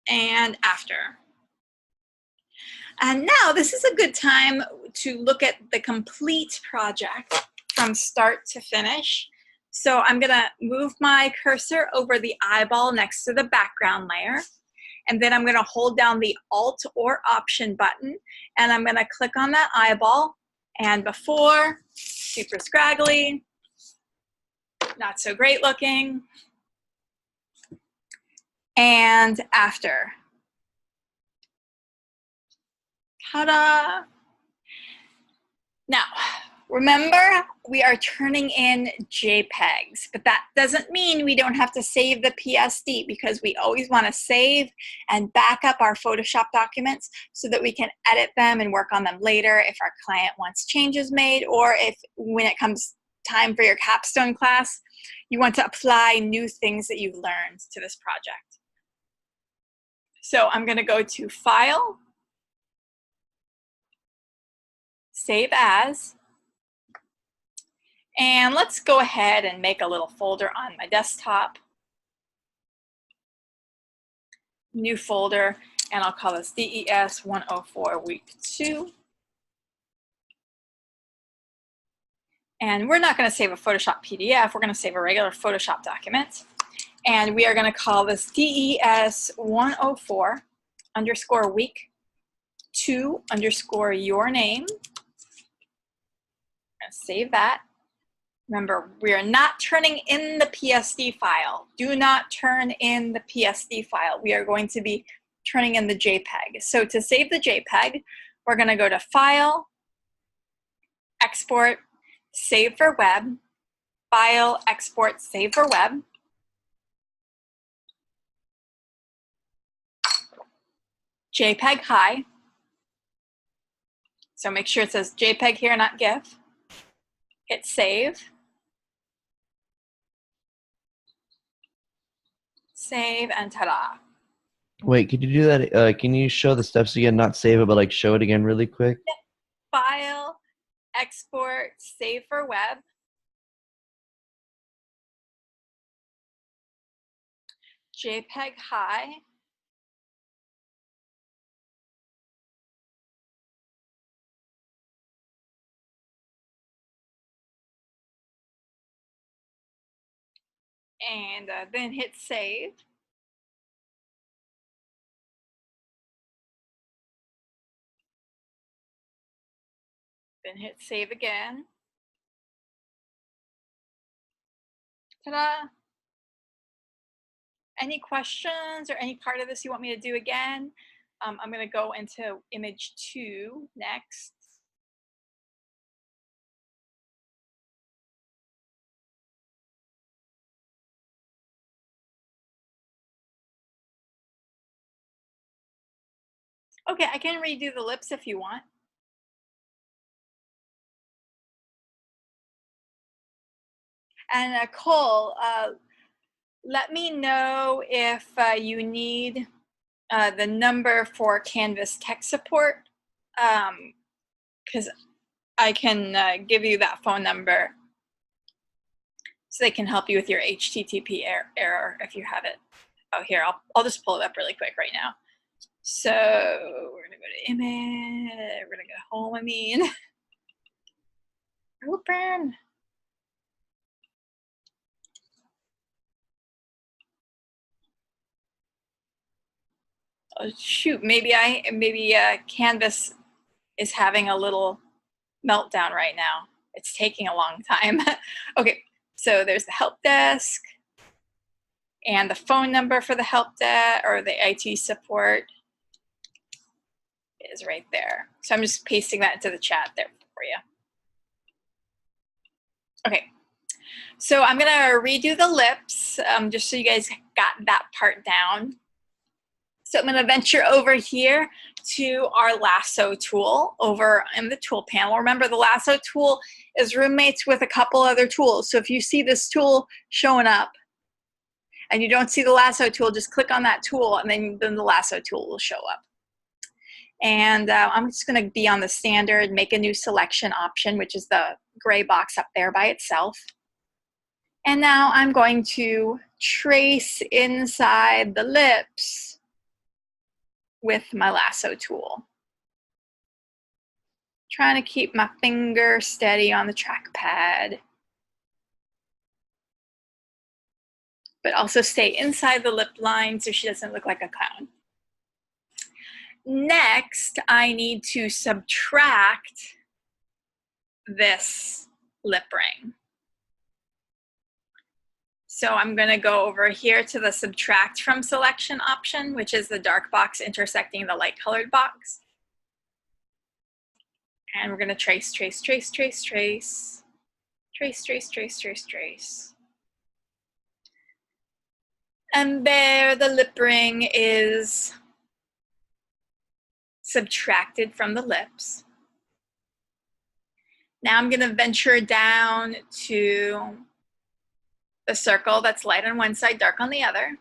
and after. And now this is a good time to look at the complete project from start to finish. So I'm going to move my cursor over the eyeball next to the background layer. And then I'm going to hold down the Alt or Option button. And I'm going to click on that eyeball. And before, super scraggly, not so great looking. And after. Ta-da! Now, remember, we are turning in JPEGs, but that doesn't mean we don't have to save the PSD, because we always want to save and back up our Photoshop documents so that we can edit them and work on them later if our client wants changes made, or if when it comes time for your capstone class, you want to apply new things that you've learned to this project. So I'm going to go to File, Save As, and let's go ahead and make a little folder on my desktop. New folder, and I'll call this DES104 week 2. And we're not going to save a Photoshop PDF, we're going to save a regular Photoshop document. And we are going to call this DES104 underscore week 2 underscore your name. I'm going to save that. Remember, we are not turning in the PSD file. Do not turn in the PSD file. We are going to be turning in the JPEG. So to save the JPEG, we're going to go to File, Export, Save for Web, File, Export, Save for Web. JPEG high. So make sure it says JPEG here, not GIF. Hit Save. Save, and ta-da. Wait, could you do that? Can you show the steps again? Not save it, but like show it again really quick. Yep. File, Export, Save for Web. JPEG high. And then hit Save. Then hit Save again. Ta-da! Any questions or any part of this you want me to do again? I'm going to go into image 2 next. Okay, I can redo the lips if you want. And Cole, let me know if you need the number for Canvas tech support, because I can give you that phone number so they can help you with your HTTP error if you have it. Oh, here, I'll just pull it up really quick right now. So we're gonna go to image, we're gonna go home, open. Oh shoot, maybe Canvas is having a little meltdown right now. It's taking a long time. Okay, so there's the help desk and the phone number for the help desk or the IT support is right there. So I'm just pasting that into the chat there for you. Okay, so I'm gonna redo the lips just so you guys got that part down. So I'm going to venture over here to our lasso tool over in the tool panel. Remember, the lasso tool is roommates with a couple other tools. So if you see this tool showing up and you don't see the lasso tool, just click on that tool and then the lasso tool will show up. And I'm just going to be on the standard make a new selection option, which is the gray box up there by itself. And now I'm going to trace inside the lips with my lasso tool. Trying to keep my finger steady on the trackpad, but also stay inside the lip line so she doesn't look like a clown. Next, I need to subtract this lip ring. So I'm going to go over here to the subtract from selection option, which is the dark box intersecting the light colored box. And we're going to trace, trace, trace, trace, trace, trace, trace, trace, trace, trace. And there the lip ring is subtracted from the lips. Now I'm going to venture down to the circle that's light on one side, dark on the other.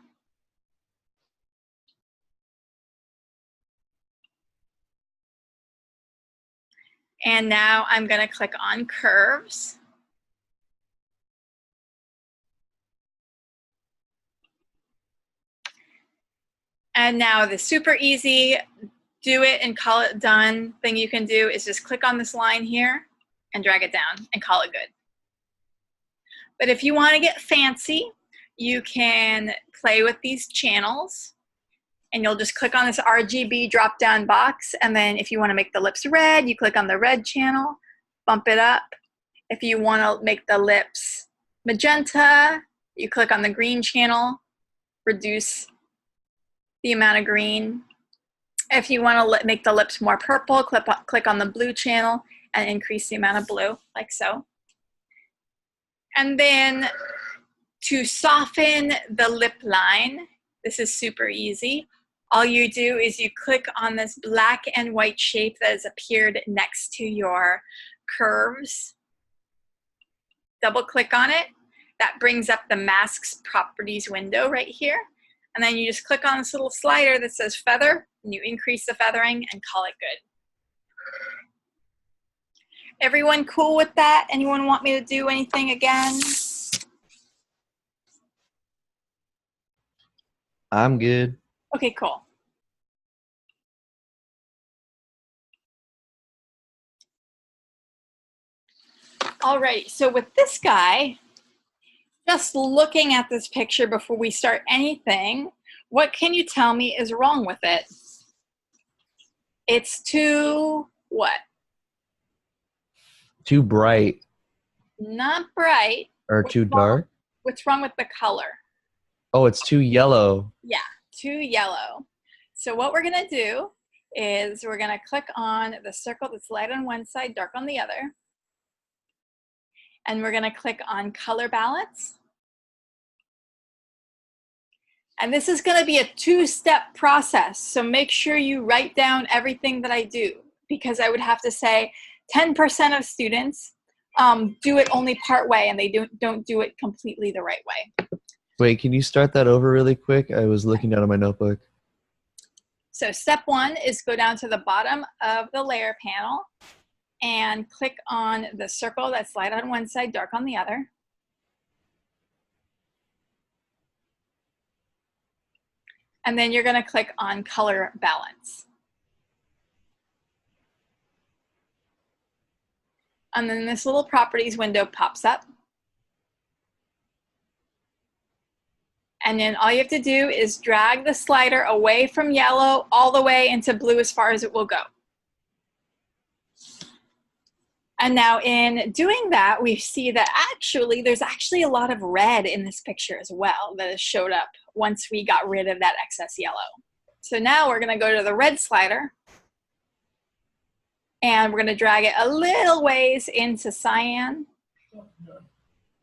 And now I'm going to click on curves. And now the super easy do it and call it done thing you can do is just click on this line here and drag it down and call it good. But if you want to get fancy, you can play with these channels, and you'll just click on this RGB drop down box, and then if you want to make the lips red, you click on the red channel, bump it up. If you want to make the lips magenta, you click on the green channel, reduce the amount of green. If you want to make the lips more purple, click on the blue channel and increase the amount of blue, like so. And then to soften the lip line, this is super easy. All you do is you click on this black and white shape that has appeared next to your curves. Double click on it. That brings up the mask's properties window right here. And then you just click on this little slider that says feather, and you increase the feathering and call it good. Everyone cool with that? Anyone want me to do anything again? I'm good. Okay, cool. All right, so with this guy, just looking at this picture before we start anything, what can you tell me is wrong with it? It's too what? Too bright Not bright. or What's too wrong? dark? What's wrong with the color? Oh, it's too yellow. Yeah, too yellow. So what we're gonna do is we're gonna click on the circle that's light on one side, dark on the other. And we're gonna click on color balance. And this is gonna be a two-step process. So make sure you write down everything that I do, because I would have to say 10% of students do it only part way and they don't do it completely the right way. Wait, can you start that over really quick? I was looking down at my notebook. So step one is go down to the bottom of the layer panel and click on the circle that's light on one side, dark on the other. And then you're going to click on color balance. And then this little properties window pops up. And then all you have to do is drag the slider away from yellow all the way into blue as far as it will go. And now in doing that, we see that there's actually a lot of red in this picture as well that has showed up once we got rid of that excess yellow. So now we're going to go to the red slider, and we're going to drag it a little ways into cyan.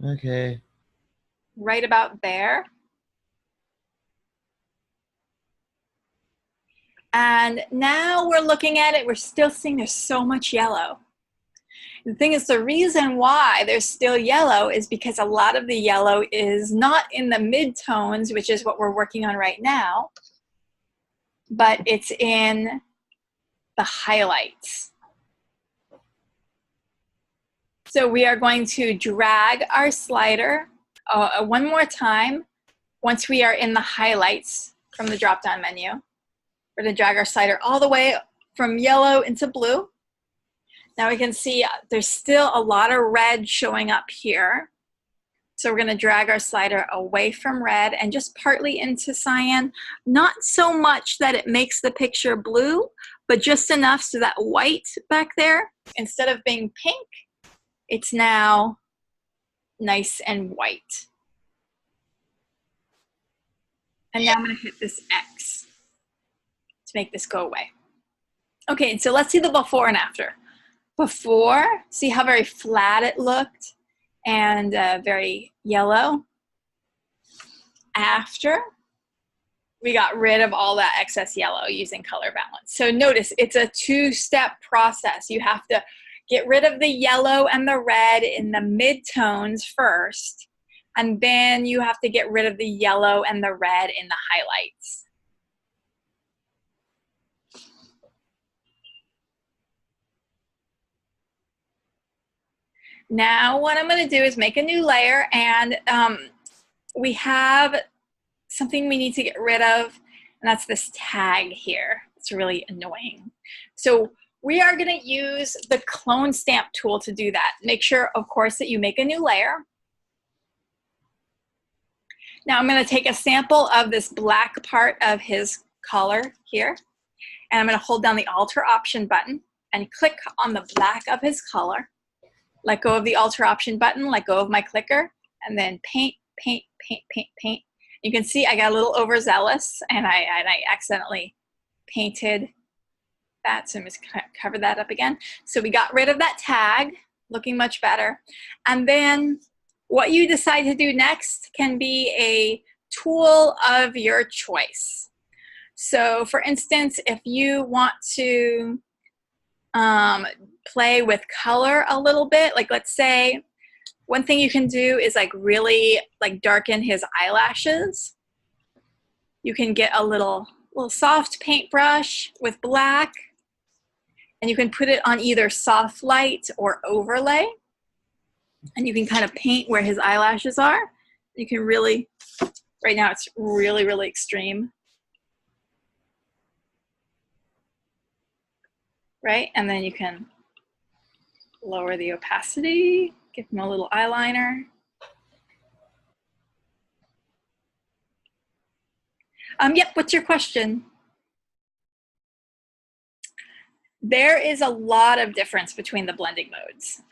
Okay. Right about there. And now we're looking at it, we're still seeing there's so much yellow. The thing is, the reason why there's still yellow is because a lot of the yellow is not in the mid-tones, which is what we're working on right now, but it's in the highlights. So we are going to drag our slider one more time once we are in the highlights from the drop-down menu. We're going to drag our slider all the way from yellow into blue. Now we can see there's still a lot of red showing up here. So we're going to drag our slider away from red and just partly into cyan. Not so much that it makes the picture blue, but just enough so that white back there, instead of being pink, it's now nice and white. And now I'm going to hit this X to make this go away. Okay, so let's see the before and after. Before, see how very flat it looked and very yellow. After, we got rid of all that excess yellow using color balance. So notice it's a two-step process. You have to get rid of the yellow and the red in the mid-tones first, and then you have to get rid of the yellow and the red in the highlights. Now what I'm going to do is make a new layer, and we have something we need to get rid of, and that's this tag here. It's really annoying. So we are going to use the clone stamp tool to do that. Make sure, of course, that you make a new layer. Now I'm going to take a sample of this black part of his collar here, and I'm going to hold down the Alter Option button and click on the black of his collar. Let go of the Alter Option button, let go of my clicker, and then paint, paint, paint, paint, paint. You can see I got a little overzealous, and I accidentally painted that, so I'm just gonna cover that up again. So we got rid of that tag, looking much better. And then what you decide to do next can be a tool of your choice. So for instance, if you want to play with color a little bit, like let's say one thing you can do is like really like darken his eyelashes. You can get a little soft paintbrush with black, and you can put it on either soft light or overlay, and you can kind of paint where his eyelashes are. You can really, right now it's really, really extreme. Right, and then you can lower the opacity, give him a little eyeliner. Yep, what's your question? There is a lot of difference between the blending modes.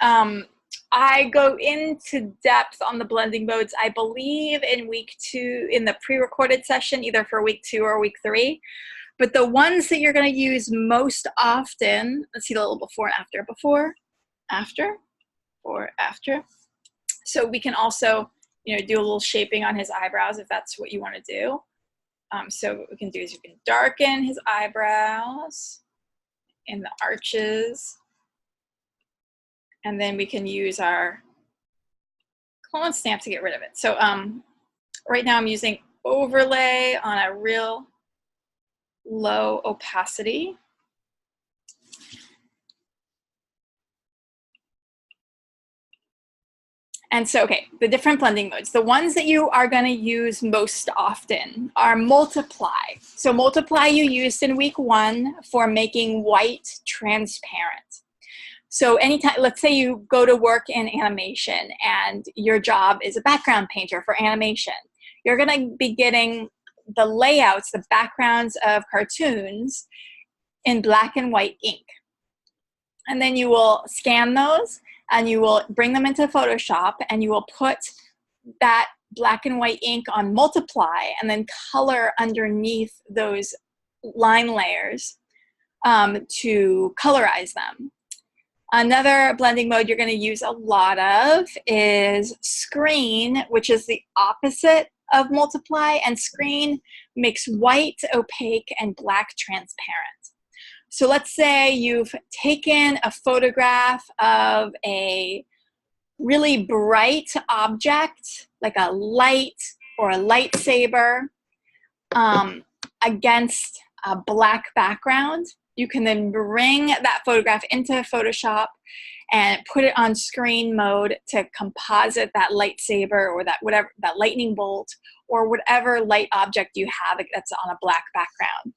I go into depth on the blending modes, I believe, in week 2, in the pre-recorded session, either for week 2 or week 3. But the ones that you're going to use most often, let's see the little before and after. Before, after, or after. So we can also, do a little shaping on his eyebrows if that's what you want to do. So what we can do is we can darken his eyebrows in the arches. And then we can use our clone stamp to get rid of it. So right now I'm using overlay on a real low opacity. And so, okay, the different blending modes. The ones that you are going to use most often are multiply. So multiply you used in week 1 for making white transparent. So anytime, let's say you go to work in animation and your job is a background painter for animation. You're going to be getting the layouts, the backgrounds of cartoons in black and white ink. And then you will scan those and you will bring them into Photoshop and you will put that black and white ink on multiply and then color underneath those line layers to colorize them. Another blending mode you're going to use a lot of is screen, which is the opposite of multiply, and screen makes white opaque and black transparent. So let's say you've taken a photograph of a really bright object, like a light or a lightsaber, against a black background. You can then bring that photograph into Photoshop and put it on screen mode to composite that lightsaber or that whatever, that lightning bolt or whatever light object you have that's on a black background.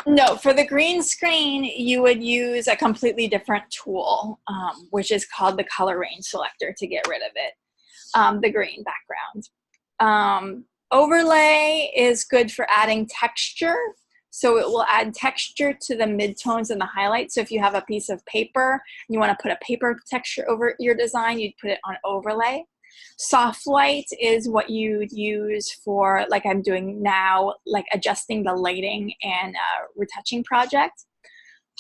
No, for the green screen, you would use a completely different tool, which is called the color range selector to get rid of it, the green background. Overlay is good for adding texture. So it will add texture to the midtones and the highlights. So if you have a piece of paper and you want to put a paper texture over your design, you'd put it on overlay. Soft light is what you'd use for, like I'm doing now, like adjusting the lighting and retouching project.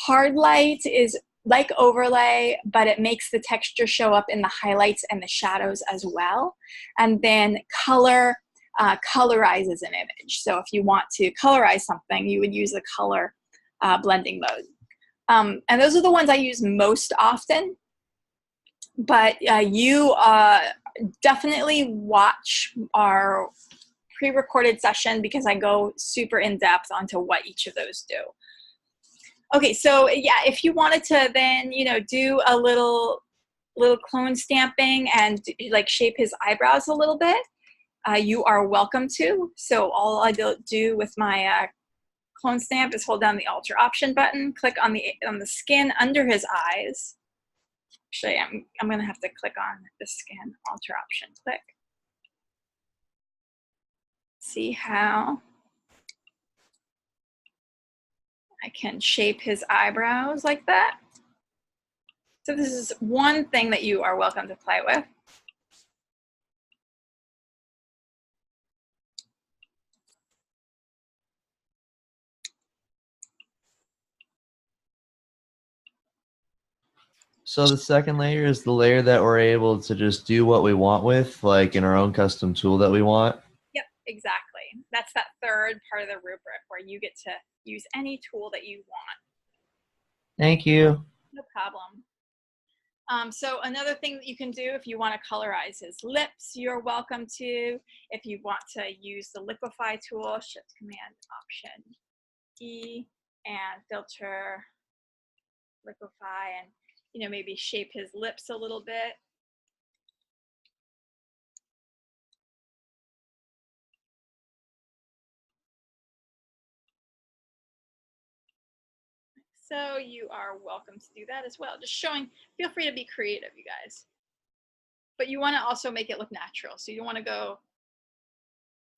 Hard light is like overlay, but it makes the texture show up in the highlights and the shadows as well. And then color colorizes an image. So if you want to colorize something, you would use the color blending mode. And those are the ones I use most often. But you definitely watch our pre-recorded session because I go super in depth onto what each of those do. Okay, so yeah, if you wanted to then, you know, do a little clone stamping and like shape his eyebrows a little bit, you are welcome to. So all I do with my clone stamp is hold down the alter option button, click on the skin under his eyes. Actually, I'm gonna have to click on the skin, alter option, click. See how I can shape his eyebrows like that. So this is one thing that you are welcome to play with. So the second layer is the layer that we're able to just do what we want with, like in our own custom tool that we want. Yep, exactly. That's that third part of the rubric where you get to use any tool that you want. Thank you. No problem. So another thing that you can do if you want to colorize his lips, you're welcome to. If you want to use the liquify tool, Shift Command Option E and filter liquify, and you know, maybe shape his lips a little bit. So you are welcome to do that as well. Just showing, feel free to be creative, you guys. But you want to also make it look natural. So you don't want to go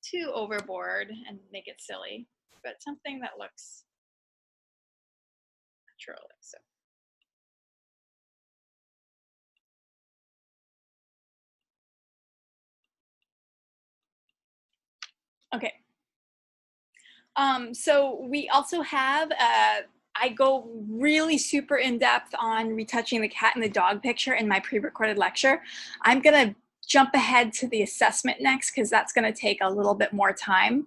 too overboard and make it silly, but something that looks natural, like so. Okay. So we also have, I go really super in depth on retouching the cat and the dog picture in my pre-recorded lecture. I'm gonna jump ahead to the assessment next because that's gonna take a little bit more time.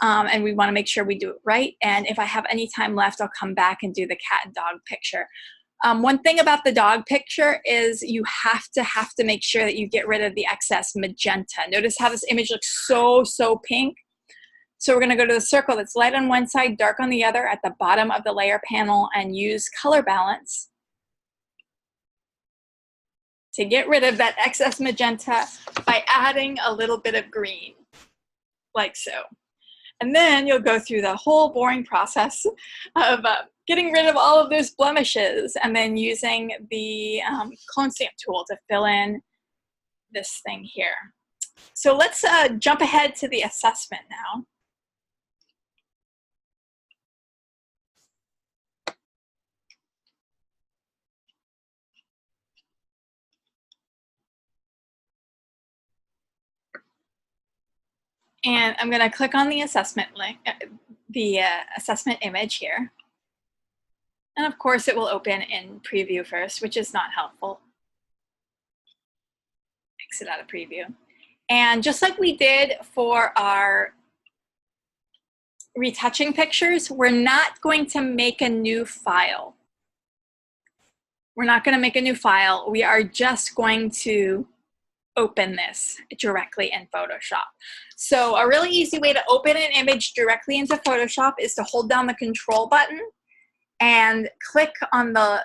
And we wanna make sure we do it right. And if I have any time left, I'll come back and do the cat and dog picture. One thing about the dog picture is you have to make sure that you get rid of the excess magenta. Notice how this image looks so pink. So we're going to go to the circle that's light on one side, dark on the other at the bottom of the layer panel and use color balance to get rid of that excess magenta by adding a little bit of green, like so. And then you'll go through the whole boring process of getting rid of all of those blemishes and then using the clone stamp tool to fill in this thing here. So let's jump ahead to the assessment now. And I'm going to click on the assessment link, the assessment image here. And of course, it will open in preview first, which is not helpful. Exit out of preview. And just like we did for our retouching pictures, we're not going to make a new file. We're not going to make a new file. We are just going to open this directly in Photoshop. So a really easy way to open an image directly into Photoshop is to hold down the control button and click on the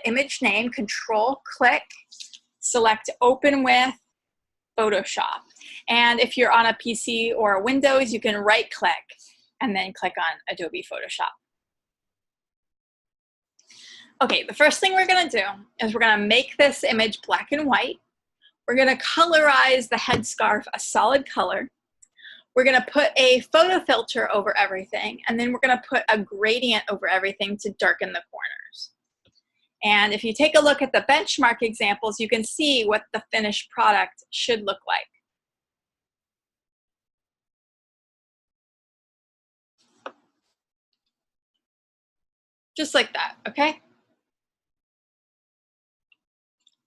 image name, control click, select open with Photoshop. And if you're on a PC or a Windows, you can right click and then click on Adobe Photoshop. Okay, the first thing we're gonna do is we're gonna make this image black and white. We're gonna colorize the headscarf a solid color. We're gonna put a photo filter over everything, and then we're gonna put a gradient over everything to darken the corners. And if you take a look at the benchmark examples, you can see what the finished product should look like. Just like that, okay?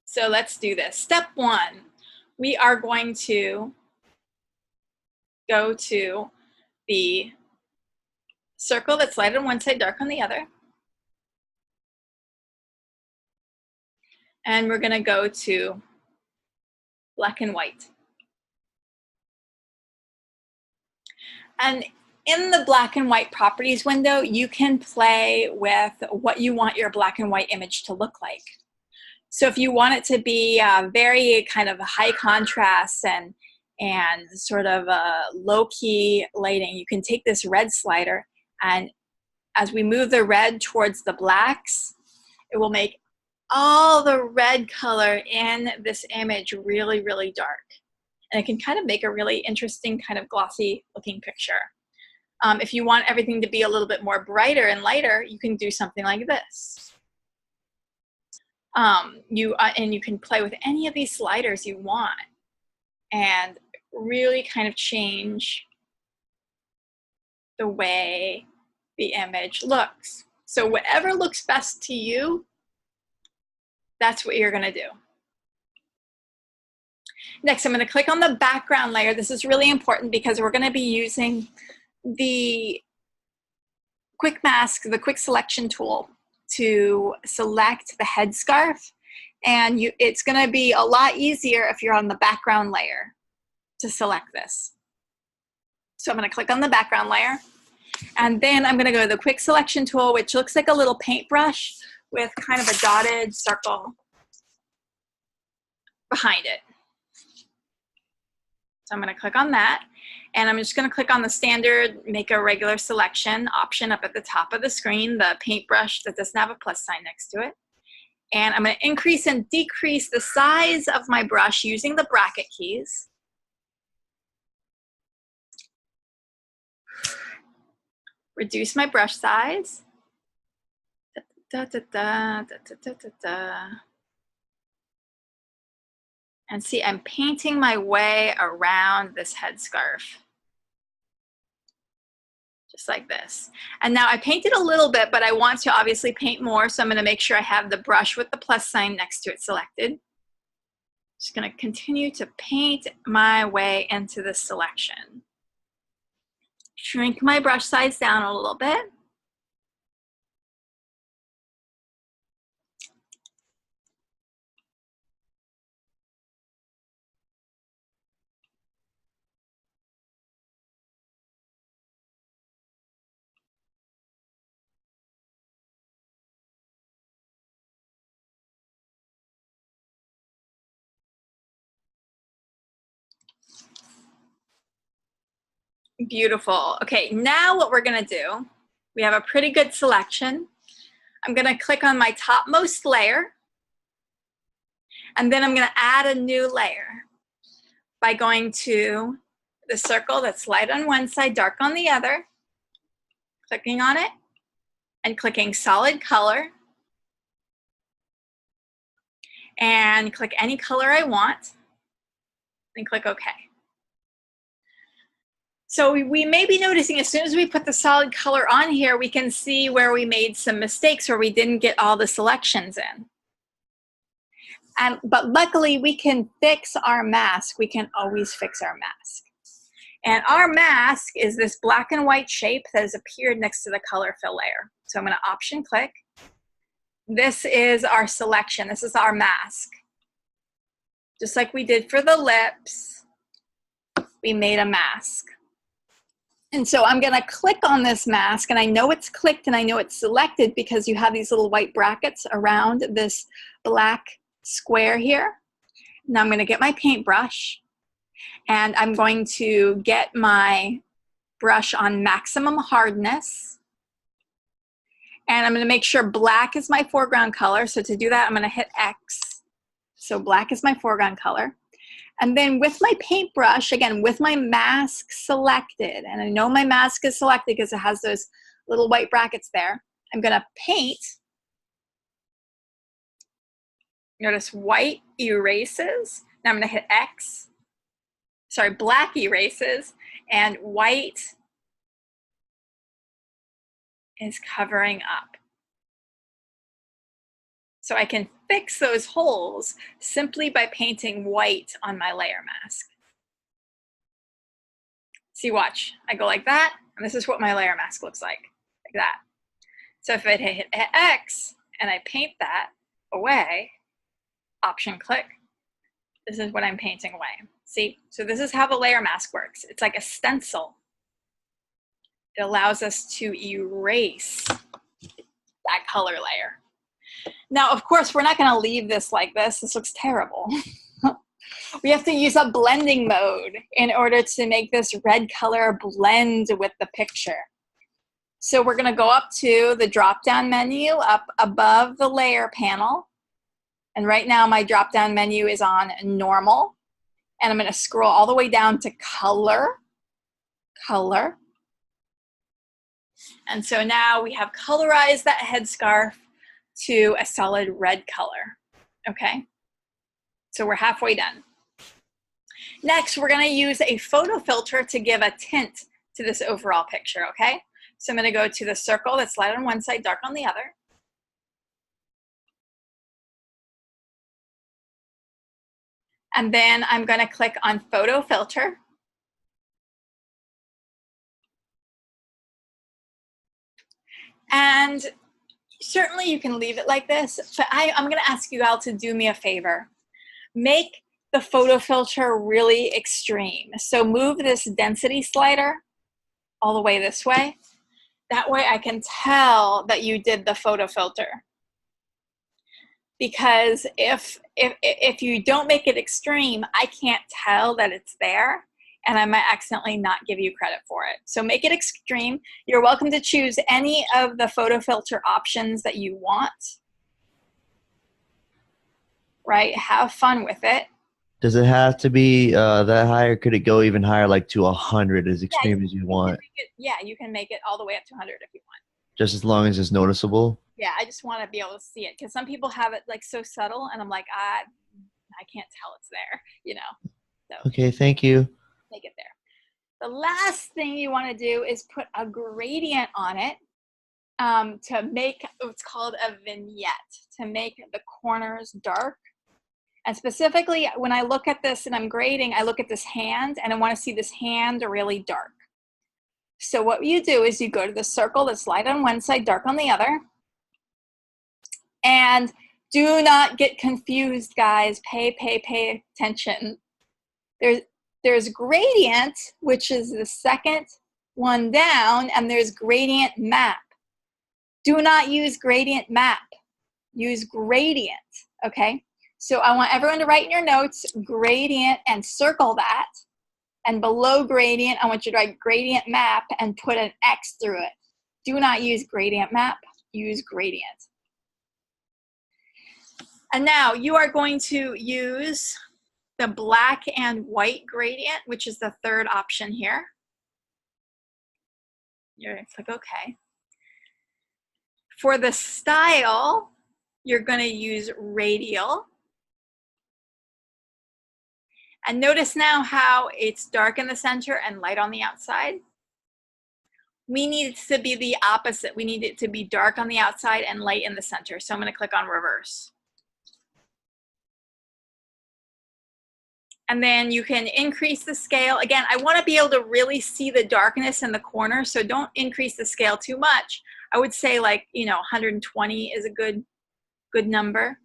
So let's do this. Step one, we are going to go to the circle that's light on one side, dark on the other. And we're gonna go to black and white. And in the black and white properties window, you can play with what you want your black and white image to look like. So if you want it to be very kind of high contrast and sort of low-key lighting, you can take this red slider, and as we move the red towards the blacks, it will make all the red color in this image really, really dark. And it can kind of make a really interesting kind of glossy looking picture. If you want everything to be a little bit more brighter and lighter, you can do something like this. And you can play with any of these sliders you want and really kind of change the way the image looks. So whatever looks best to you, that's what you're going to do. Next, I'm going to click on the background layer. This is really important because we're going to be using the quick mask, the quick selection tool, to select the headscarf. And it's going to be a lot easier if you're on the background layer to select this. So I'm going to click on the background layer. And then I'm going to go to the quick selection tool, which looks like a little paintbrush with kind of a dotted circle behind it. So I'm going to click on that. And I'm just going to click on the standard make a regular selection option up at the top of the screen, the paintbrush that doesn't have a plus sign next to it. And I'm going to increase and decrease the size of my brush using the bracket keys. Reduce my brush size. Da, da, da, da, da, da, da, da. And see, I'm painting my way around this headscarf. Just like this. And now I painted a little bit, but I want to obviously paint more, so I'm going to make sure I have the brush with the plus sign next to it selected. Just going to continue to paint my way into this selection. Shrink my brush size down a little bit. Beautiful. Okay, now what we're going to do, we have a pretty good selection. I'm going to click on my topmost layer, and then I'm going to add a new layer by going to the circle that's light on one side, dark on the other, clicking on it, and clicking solid color, and click any color I want, and click OK. So we may be noticing as soon as we put the solid color on here, we can see where we made some mistakes or we didn't get all the selections in. But luckily, we can fix our mask. We can always fix our mask. And our mask is this black and white shape that has appeared next to the color fill layer. So I'm going to option click. This is our selection. This is our mask. Just like we did for the lips, we made a mask. And so I'm going to click on this mask, and I know it's clicked and I know it's selected because you have these little white brackets around this black square here. Now I'm going to get my paintbrush, and I'm going to get my brush on maximum hardness. And I'm going to make sure black is my foreground color. So to do that, I'm going to hit X. So black is my foreground color. And then with my paintbrush, again, with my mask selected, and I know my mask is selected because it has those little white brackets there, I'm going to paint. Notice white erases. Now I'm going to hit X. Sorry, black erases, and white is covering up. So I can fix those holes simply by painting white on my layer mask. See, watch. I go like that, and this is what my layer mask looks like that. So if I hit X and I paint that away, option click, this is what I'm painting away. See, so this is how the layer mask works. It's like a stencil. It allows us to erase that color layer. Now, of course, we're not going to leave this like this. This looks terrible. We have to use a blending mode in order to make this red color blend with the picture. So we're going to go up to the drop-down menu up above the layer panel. And right now my drop-down menu is on normal. And I'm going to scroll all the way down to color, color. And so now we have colorized that headscarf to a solid red color. Okay? So we're halfway done. Next, we're going to use a photo filter to give a tint to this overall picture, okay? So I'm going to go to the circle that's light on one side, dark on the other. And then I'm going to click on photo filter. And certainly you can leave it like this, but I'm going to ask you all to do me a favor. Make the photo filter really extreme. So move this density slider all the way this way. That way I can tell that you did the photo filter. Because if you don't make it extreme, I can't tell that it's there, and I might accidentally not give you credit for it. So make it extreme. You're welcome to choose any of the photo filter options that you want. Right? Have fun with it. Does it have to be that high, or could it go even higher, like to 100, as extreme as you want? Yeah, you can make it all the way up to 100 if you want. Just as long as it's noticeable? Yeah, I just want to be able to see it, because some people have it like so subtle, and I'm like, I can't tell it's there, you know. So Okay, thank you. make it there. The last thing you want to do is put a gradient on it to make what's called a vignette, to make the corners dark. And specifically, when I look at this and I'm grading, I look at this hand, and I want to see this hand really dark. So what you do is you go to the circle that's light on one side, dark on the other. And do not get confused, guys. Pay attention. There's gradient, which is the second one down, and there's gradient map. Do not use gradient map. Use gradient, okay? So I want everyone to write in your notes gradient and circle that. And below gradient, I want you to write gradient map and put an X through it. Do not use gradient map, use gradient. And now you are going to use the black and white gradient, which is the third option here. You're going to click OK. For the style, you're going to use radial. And notice now how it's dark in the center and light on the outside. We need it to be the opposite. We need it to be dark on the outside and light in the center. So I'm going to click on reverse. And then you can increase the scale. Again, I want to be able to really see the darkness in the corner, so don't increase the scale too much. I would say, like, 120 is a good number.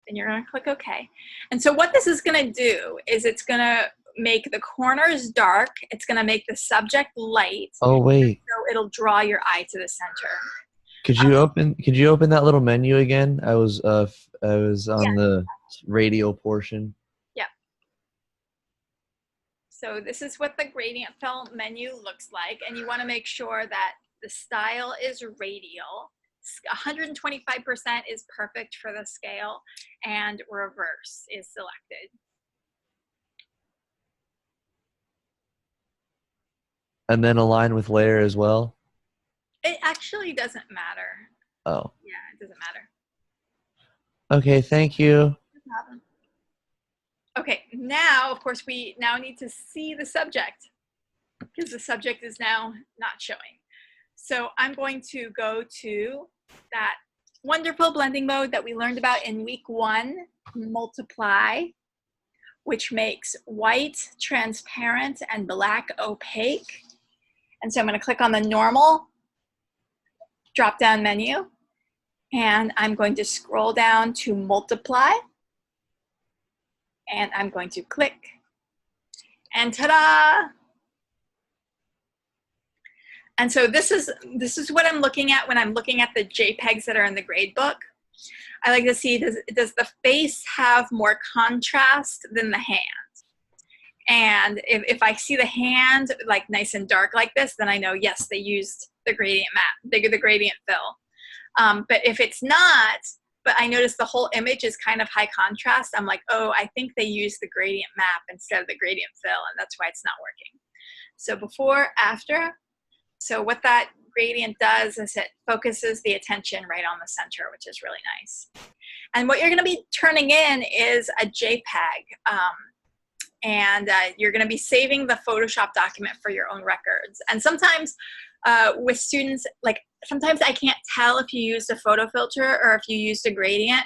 And you're going to click OK. And so what this is going to do is it's going to make the corners dark. It's going to make the subject light. Oh, wait. So it'll draw your eye to the center. Could you open that little menu again? I was on the radial portion. Yeah. So this is what the gradient fill menu looks like, and you want to make sure that the style is radial. 125% is perfect for the scale, and reverse is selected. And then align with layer as well? It actually doesn't matter. Oh. Yeah, it doesn't matter. Okay, thank you. No problem. Okay, now, of course, we now need to see the subject, because the subject is now not showing. So I'm going to go to that wonderful blending mode that we learned about in week 1, multiply, which makes white transparent and black opaque. And so I'm going to click on the normal drop-down menu, and I'm going to scroll down to multiply, and I'm going to click, and ta-da! And so this is what I'm looking at when I'm looking at the JPEGs that are in the grade book. I like to see, does the face have more contrast than the hand? And if I see the hand like nice and dark like this, then I know, yes, they used the gradient map, the gradient fill. But if it's not, but I notice the whole image is kind of high contrast, I'm like, oh, I think they used the gradient map instead of the gradient fill, and that's why it's not working. So before, after. So what that gradient does is it focuses the attention right on the center, which is really nice. And what you're going to be turning in is a JPEG. And you're going to be saving the Photoshop document for your own records. And sometimes with students, like sometimes I can't tell if you used a photo filter or if you used a gradient.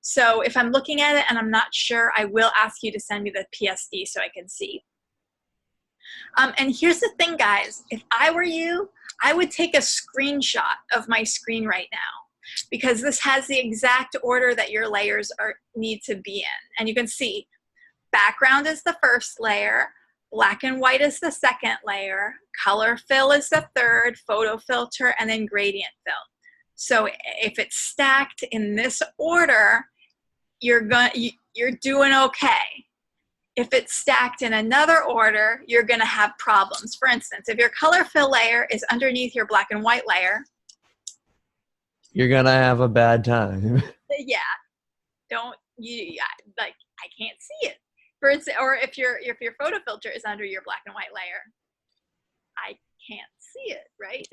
So if I'm looking at it and I'm not sure, I will ask you to send me the PSD so I can see. And here's the thing, guys. If I were you, I would take a screenshot of my screen right now, because this has the exact order that your layers need to be in. And you can see background is the first layer, black and white is the second layer, color fill is the third, photo filter, and then gradient fill. So if it's stacked in this order, you're doing okay. If it's stacked in another order, you're going to have problems. For instance, if your color fill layer is underneath your black and white layer, you're going to have a bad time. Yeah. Like, I can't see it. For instance, or if your photo filter is under your black and white layer, I can't see it, right?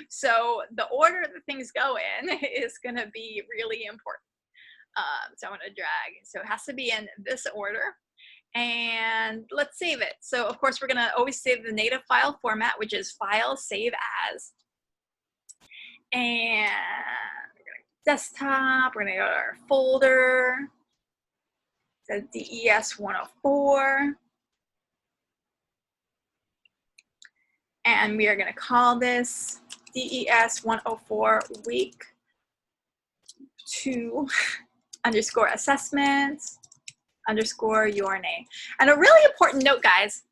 So the order that things go in is going to be really important. So I'm going to drag. So it has to be in this order. And let's save it. So of course we're going to always save the native file format, which is file save as. And we're going to desktop. We're going to go to our folder. It says DES104. And we are going to call this DES104 week 2 underscore assessments underscore your name. And a really important note, guys,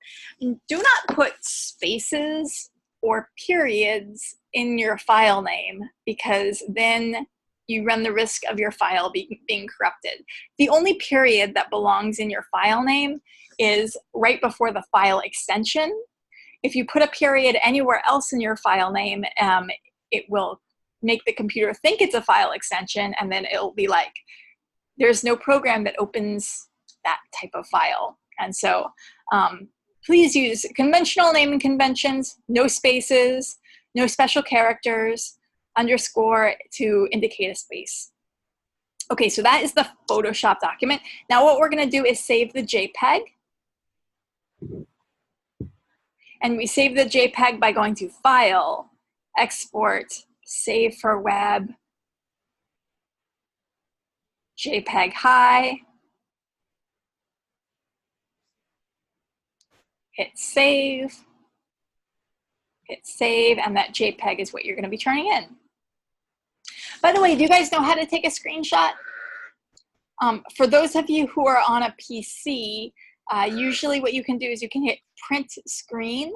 do not put spaces or periods in your file name, because then you run the risk of your file being corrupted. The only period that belongs in your file name is right before the file extension. If you put a period anywhere else in your file name, it will make the computer think it's a file extension, and then it'll be like, there's no program that opens that type of file. And so please use conventional naming conventions, no spaces, no special characters, underscore to indicate a space. Okay, so that is the Photoshop document. Now what we're gonna do is save the JPEG. And we save the JPEG by going to File, Export, Save for Web, JPEG High, hit save, and that JPEG is what you're going to be turning in. By the way, do you guys know how to take a screenshot? For those of you who are on a PC, usually what you can do is you can hit print screen.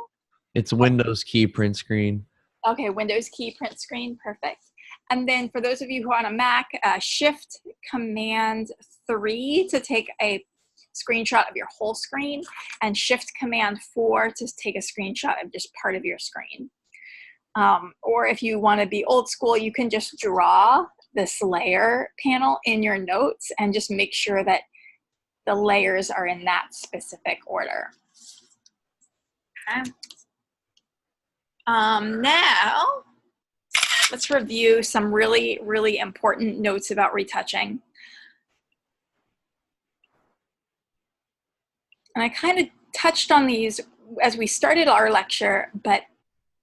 It's Windows key print screen. Okay, Windows key print screen, perfect. And then for those of you who are on a Mac, Shift Command 3 to take a screenshot of your whole screen, and Shift Command 4 to take a screenshot of just part of your screen. Or if you want to be old school, you can just draw this layer panel in your notes and just make sure that the layers are in that specific order. Okay. Now, let's review some really, really important notes about retouching. And I kind of touched on these as we started our lecture, but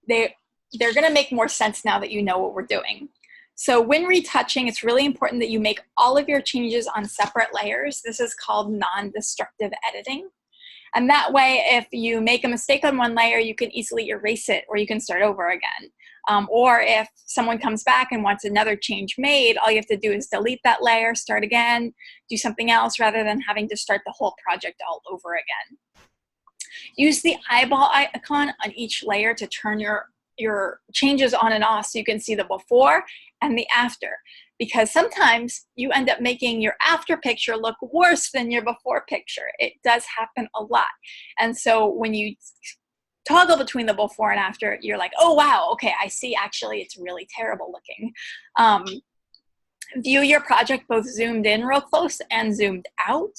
they're going to make more sense now that you know what we're doing. So when retouching, it's really important that you make all of your changes on separate layers. This is called non-destructive editing. And that way, if you make a mistake on one layer, you can easily erase it, or you can start over again. Or if someone comes back and wants another change made, all you have to do is delete that layer, start again, do something else, rather than having to start the whole project all over again. Use the eyeball icon on each layer to turn your your changes on and off so you can see the before and the after. Because sometimes you end up making your after picture look worse than your before picture. It does happen a lot. And so when you toggle between the before and after, you're like, oh wow, okay, I see, actually it's really terrible looking. View your project both zoomed in real close and zoomed out,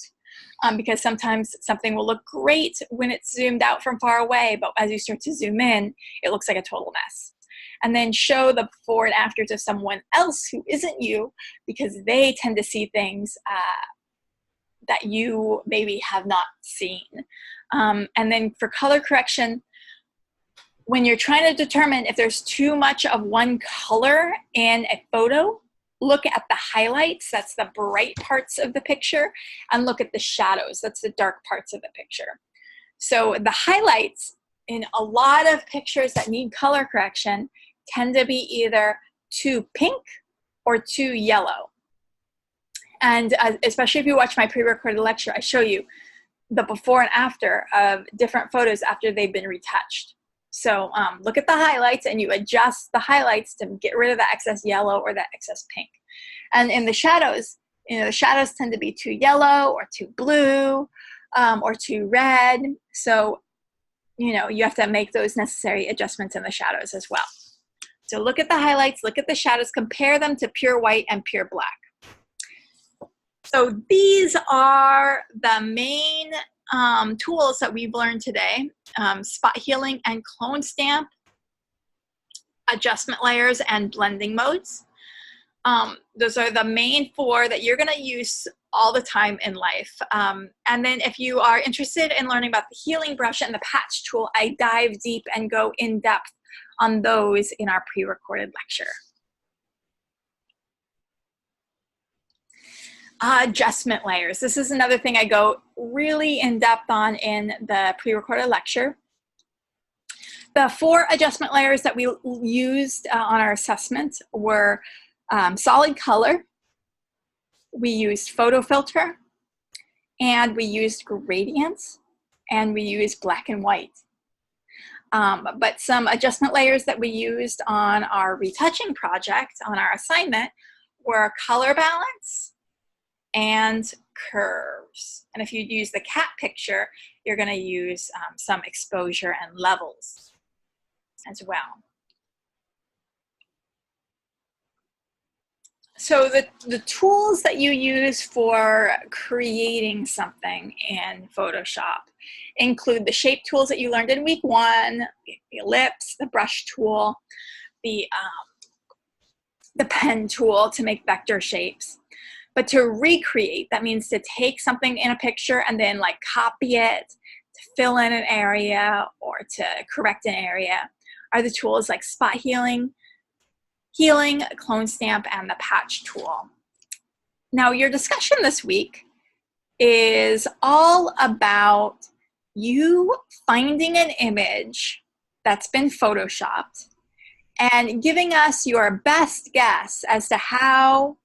because sometimes something will look great when it's zoomed out from far away, but as you start to zoom in, it looks like a total mess. And then show the before and after to someone else who isn't you, because they tend to see things that you maybe have not seen. And then for color correction, when you're trying to determine if there's too much of one color in a photo, look at the highlights, that's the bright parts of the picture, and look at the shadows, that's the dark parts of the picture. So the highlights in a lot of pictures that need color correction tend to be either too pink or too yellow. And especially if you watch my pre-recorded lecture, I show you the before and after of different photos after they've been retouched. So look at the highlights and you adjust the highlights to get rid of the excess yellow or the excess pink. And in the shadows, the shadows tend to be too yellow or too blue or too red. So, you have to make those necessary adjustments in the shadows as well. So look at the highlights, look at the shadows, compare them to pure white and pure black. So these are the main tools that we've learned today: spot healing and clone stamp, adjustment layers, and blending modes. Those are the main 4 that you're going to use all the time in life. And then if you are interested in learning about the healing brush and the patch tool, I dive deep and go in depth on those in our pre-recorded lecture. Adjustment layers. This is another thing I go really in depth on in the pre-recorded lecture. The 4 adjustment layers that we used on our assessment were solid color, we used photo filter, and we used gradients, and we used black and white. But some adjustment layers that we used on our retouching project, on our assignment, were color balance and curves. And if you use the cat picture, you're going to use some exposure and levels as well. So the tools that you use for creating something in Photoshop include the shape tools that you learned in week 1, the ellipse, the brush tool, the pen tool to make vector shapes. But to recreate, that means to take something in a picture and then like copy it, to fill in an area or to correct an area, are the tools like spot healing, clone stamp, and the patch tool. Now, your discussion this week is all about you finding an image that's been photoshopped and giving us your best guess as to how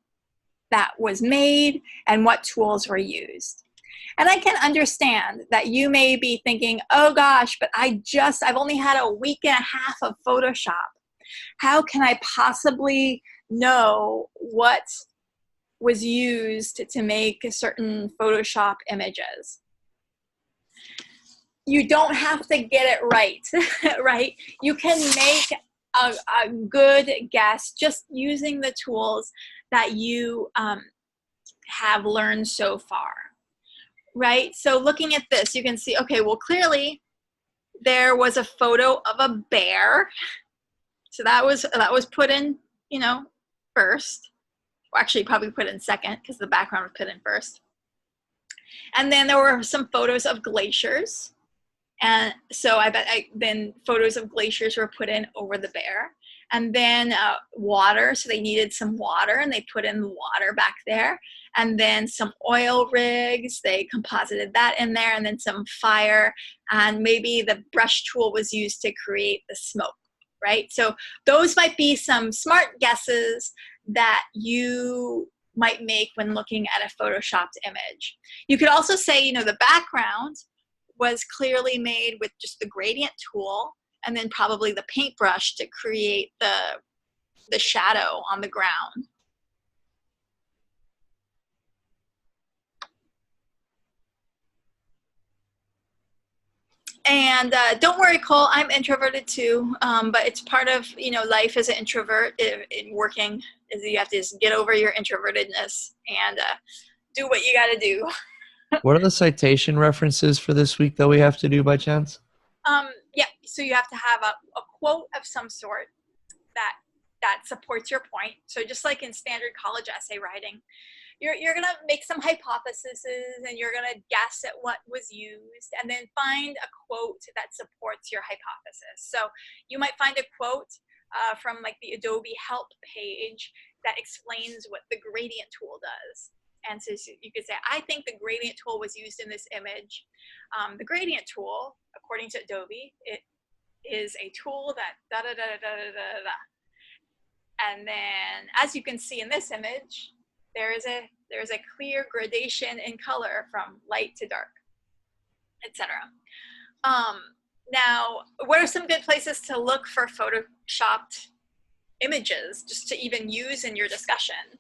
that was made and what tools were used. And I can understand that you may be thinking, oh gosh, but I've only had a week and a half of Photoshop. How can I possibly know what was used to make certain Photoshop images? You don't have to get it right, right? You can make a good guess just using the tools that you have learned so far, right? So looking at this, you can see, okay, well, clearly there was a photo of a bear. So that was put in, first. Well, actually, probably put in second because the background was put in first. And then there were some photos of glaciers. And so then photos of glaciers were put in over the bear. And then water, so they needed some water, and they put in the water back there. And then some oil rigs, they composited that in there, and then some fire, and maybe the brush tool was used to create the smoke, right? So those might be some smart guesses that you might make when looking at a photoshopped image. You could also say, the background was clearly made with just the gradient tool, and then probably the paintbrush to create the shadow on the ground. And don't worry, Cole, I'm introverted too, but it's part of, you know, life as an introvert in working, is you have to just get over your introvertedness and do what you got to do. What are the citation references for this week that we have to do by chance? Yeah, so you have to have a quote of some sort that supports your point. So just like in standard college essay writing, you're gonna make some hypotheses and you're gonna guess at what was used and then find a quote that supports your hypothesis. So you might find a quote from like the Adobe help page that explains what the gradient tool does. And so you could say, I think the gradient tool was used in this image. The gradient tool, according to Adobe, it is a tool that da-da-da-da-da-da-da. And then, as you can see in this image, there is a clear gradation in color from light to dark, etc. Now, what are some good places to look for photoshopped images just to even use in your discussion?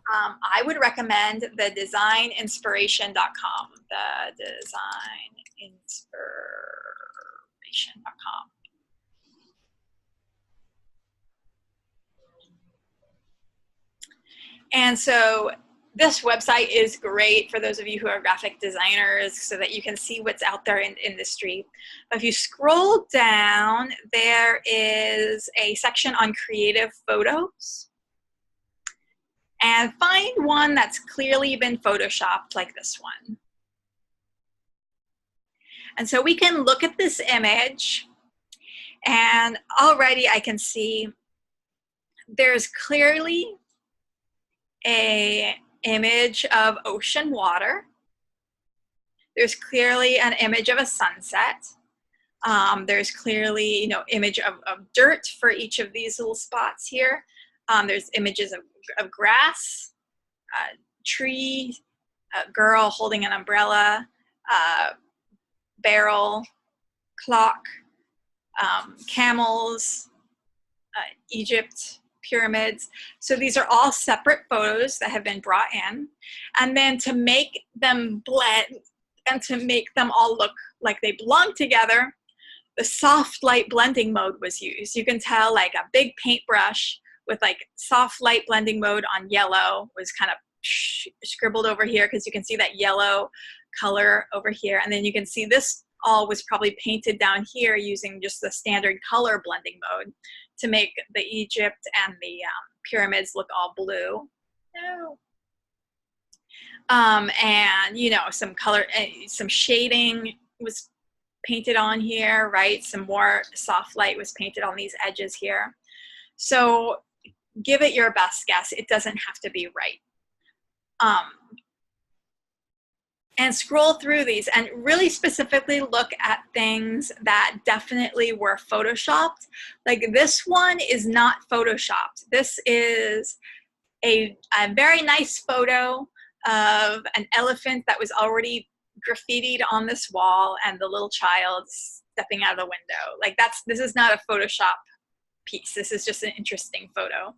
I would recommend the designinspiration.com, the designinspiration.com. And so this website is great for those of you who are graphic designers so that you can see what's out there in the industry. But if you scroll down, there is a section on creative photos. And find one that's clearly been photoshopped like this one. And so we can look at this image and already I can see there's clearly an image of ocean water. There's clearly an image of a sunset. There's clearly, you know, image of dirt for each of these little spots here. There's images of grass, tree, a girl holding an umbrella, barrel, clock, camels, Egypt, pyramids. So these are all separate photos that have been brought in. And then to make them blend and to make them all look like they belong together, the soft light blending mode was used. You can tell like a big paintbrush with like soft light blending mode on yellow was kind of scribbled over here because you can see that yellow color over here. And then you can see this all was probably painted down here using just the standard color blending mode to make the Egypt and the pyramids look all blue. No. And you know, some color, some shading was painted on here, right? Some more soft light was painted on these edges here. So give it your best guess. It doesn't have to be right. And scroll through these and really specifically look at things that definitely were photoshopped. Like this one is not photoshopped. This is a very nice photo of an elephant that was already graffitied on this wall and the little child stepping out of the window. Like this is not a Photoshop piece. This is just an interesting photo.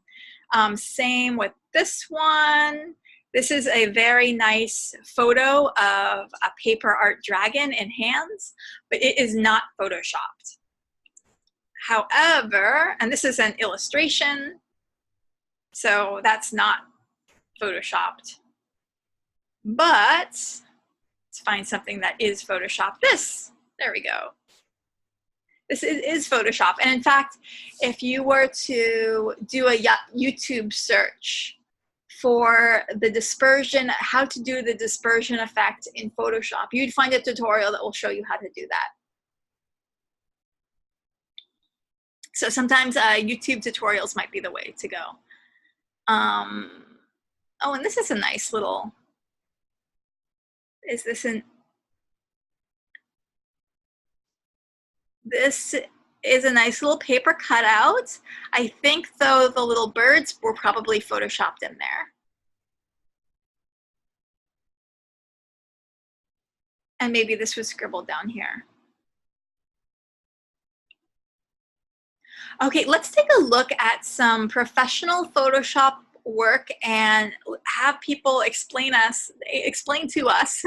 Same with this one. This is a very nice photo of a paper art dragon in hands, but it is not photoshopped. However, and this is an illustration, so that's not photoshopped. But let's find something that is photoshopped. There we go. This is Photoshop. And in fact, if you were to do a YouTube search for the dispersion, how to do the dispersion effect in Photoshop, you'd find a tutorial that will show you how to do that. So sometimes YouTube tutorials might be the way to go. Oh, and this is a nice little, this is a nice little paper cutout. I think though the little birds were probably photoshopped in there. And maybe this was scribbled down here. Okay, let's take a look at some professional Photoshop work and have people explain to us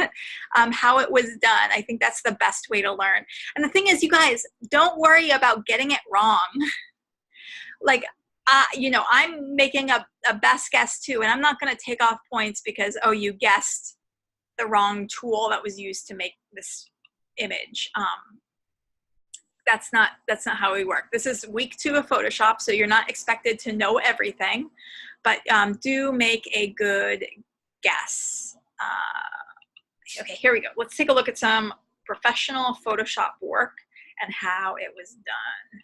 how it was done. I think that's the best way to learn. And the thing is, you guys, don't worry about getting it wrong. Like, you know, I'm making a best guess too, and I'm not going to take off points because, oh, you guessed the wrong tool that was used to make this image. That's not how we work. This is week 2 of Photoshop, so you're not expected to know everything, but do make a good guess. Okay, here we go. Let's take a look at some professional Photoshop work and how it was done.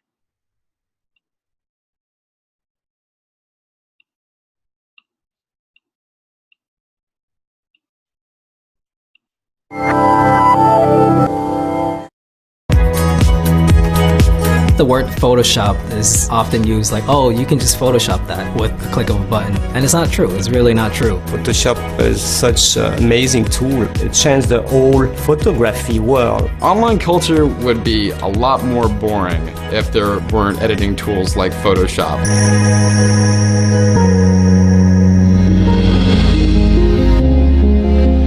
The word Photoshop is often used like, oh, you can just Photoshop that with the click of a button. And it's not true. It's really not true. Photoshop is such an amazing tool. It changed the whole photography world. Online culture would be a lot more boring if there weren't editing tools like Photoshop.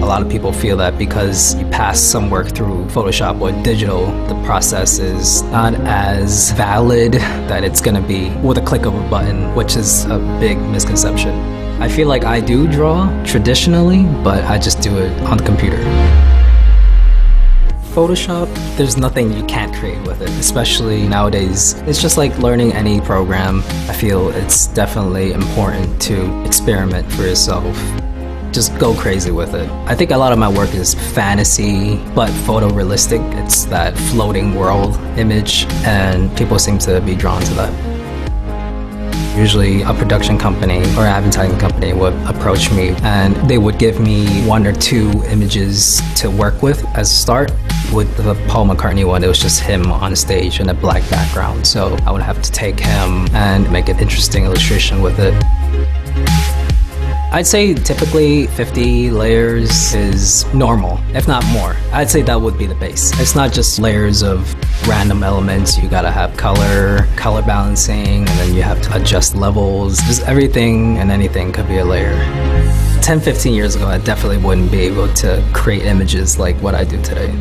A lot of people feel that because you pass some work through Photoshop or digital, the process is not as valid that it's going to be with a click of a button, which is a big misconception. I feel like I do draw traditionally, but I just do it on the computer. Photoshop, there's nothing you can't create with it, especially nowadays. It's just like learning any program. I feel it's definitely important to experiment for yourself. Just go crazy with it. I think a lot of my work is fantasy, but photorealistic. It's that floating world image, and people seem to be drawn to that. Usually a production company or advertising company would approach me and they would give me 1 or 2 images to work with as a start. With the Paul McCartney one, it was just him on stage in a black background. So I would have to take him and make an interesting illustration with it. I'd say typically 50 layers is normal, if not more. I'd say that would be the base. It's not just layers of random elements. You gotta have color balancing, and then you have to adjust levels. Just everything and anything could be a layer. 10, 15 years ago, I definitely wouldn't be able to create images like what I do today.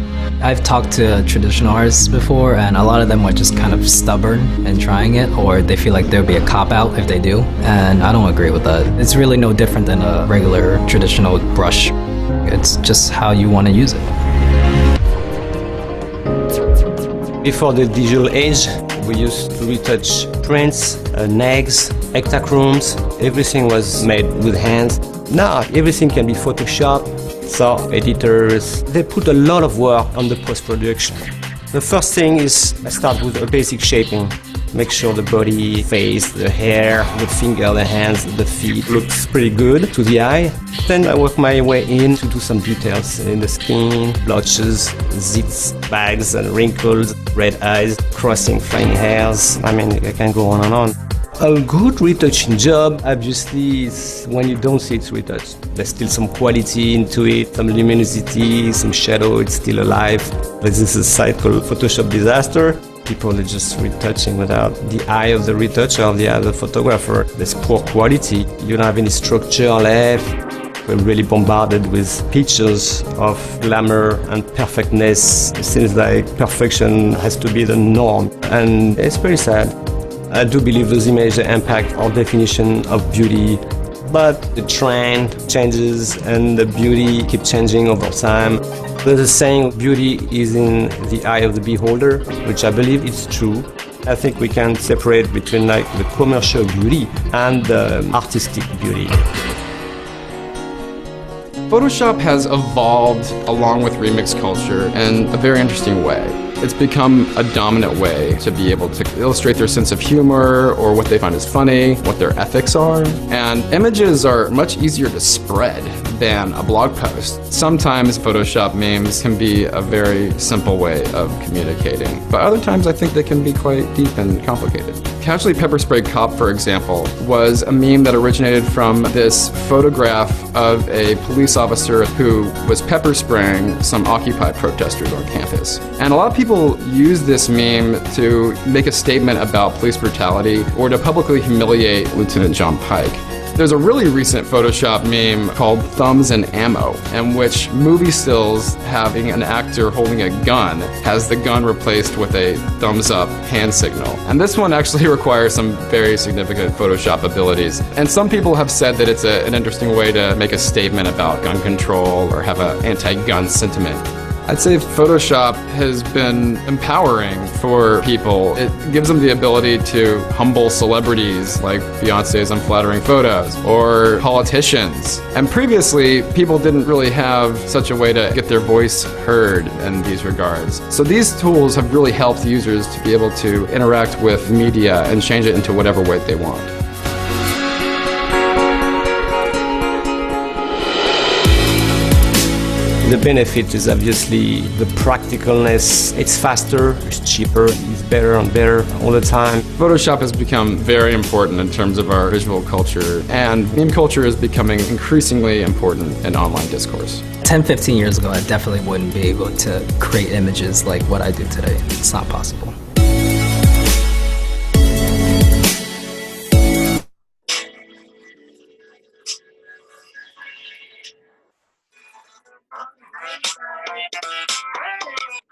I've talked to traditional artists before, and a lot of them are just kind of stubborn in trying it, or they feel like there'll be a cop-out if they do, and I don't agree with that. It's really no different than a regular traditional brush. It's just how you want to use it. Before the digital age, we used to retouch prints, nags, hectachromes. Everything was made with hands. Now everything can be Photoshopped. So editors, they put a lot of work on the post-production. The first thing is I start with a basic shaping. Make sure the body, face, the hair, the finger, the hands, the feet looks pretty good to the eye. Then I work my way in to do some details in the skin, blotches, zits, bags and wrinkles, red eyes, crossing flying hairs. I mean, I can go on and on. A good retouching job, obviously, is when you don't see it's retouched. There's still some quality into it, some luminosity, some shadow, it's still alive. This is a site called Photoshop Disaster. People are just retouching without the eye of the retoucher or the eye of the photographer. There's poor quality. You don't have any structure left. We're really bombarded with pictures of glamour and perfectness. It seems like perfection has to be the norm, and it's pretty sad. I do believe those images impact our definition of beauty, but the trend changes and the beauty keeps changing over time. There's a saying, beauty is in the eye of the beholder, which I believe is true. I think we can separate between like the commercial beauty and the artistic beauty. Photoshop has evolved along with remix culture in a very interesting way. It's become a dominant way to be able to illustrate their sense of humor or what they find is funny, what their ethics are. And images are much easier to spread than a blog post. Sometimes Photoshop memes can be a very simple way of communicating, but other times I think they can be quite deep and complicated. Casually Pepper Spray Cop, for example, was a meme that originated from this photograph of a police officer who was pepper spraying some Occupy protesters on campus. And a lot of people use this meme to make a statement about police brutality or to publicly humiliate Lieutenant John Pike. There's a really recent Photoshop meme called Thumbs and Ammo, in which movie stills having an actor holding a gun has the gun replaced with a thumbs up hand signal. And this one actually requires some very significant Photoshop abilities. And some people have said that it's an interesting way to make a statement about gun control or have an anti-gun sentiment. I'd say Photoshop has been empowering for people. It gives them the ability to humble celebrities like Beyonce's unflattering photos or politicians. And previously, people didn't really have such a way to get their voice heard in these regards. So these tools have really helped users to be able to interact with media and change it into whatever way they want. The benefit is obviously the practicalness. It's faster, it's cheaper, it's better and better all the time. Photoshop has become very important in terms of our visual culture, and meme culture is becoming increasingly important in online discourse. 10, 15 years ago, I definitely wouldn't be able to create images like what I do today. It's not possible.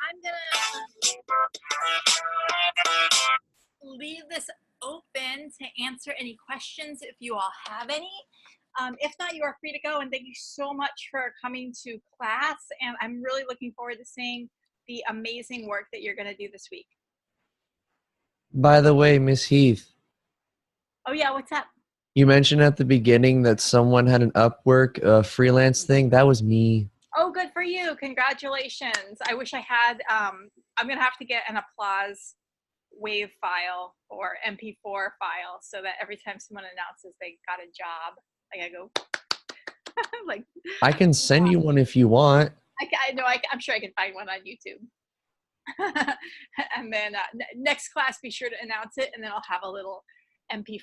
I'm gonna leave this open to answer any questions if you all have any. If not, you are free to go, and thank you so much for coming to class, and I'm really looking forward to seeing the amazing work that you're going to do this week. By the way, Miss Heath, Oh yeah, what's up? you mentioned at the beginning that someone had an Upwork freelance thing. That was me. Oh, good for you. Congratulations. I wish I had, I'm going to have to get an applause wave file or MP4 file so that every time someone announces they got a job, like I go, like. I can send you one if you want. I know, I'm sure I can find one on YouTube. And then next class, be sure to announce it, and then I'll have a little MP4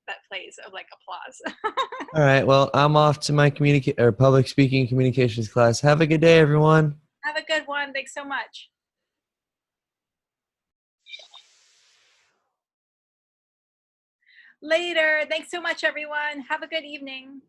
that plays of like applause. All right. Well, I'm off to my public speaking communications class. Have a good day, everyone. Have a good one. Thanks so much. Later. Thanks so much, everyone. Have a good evening.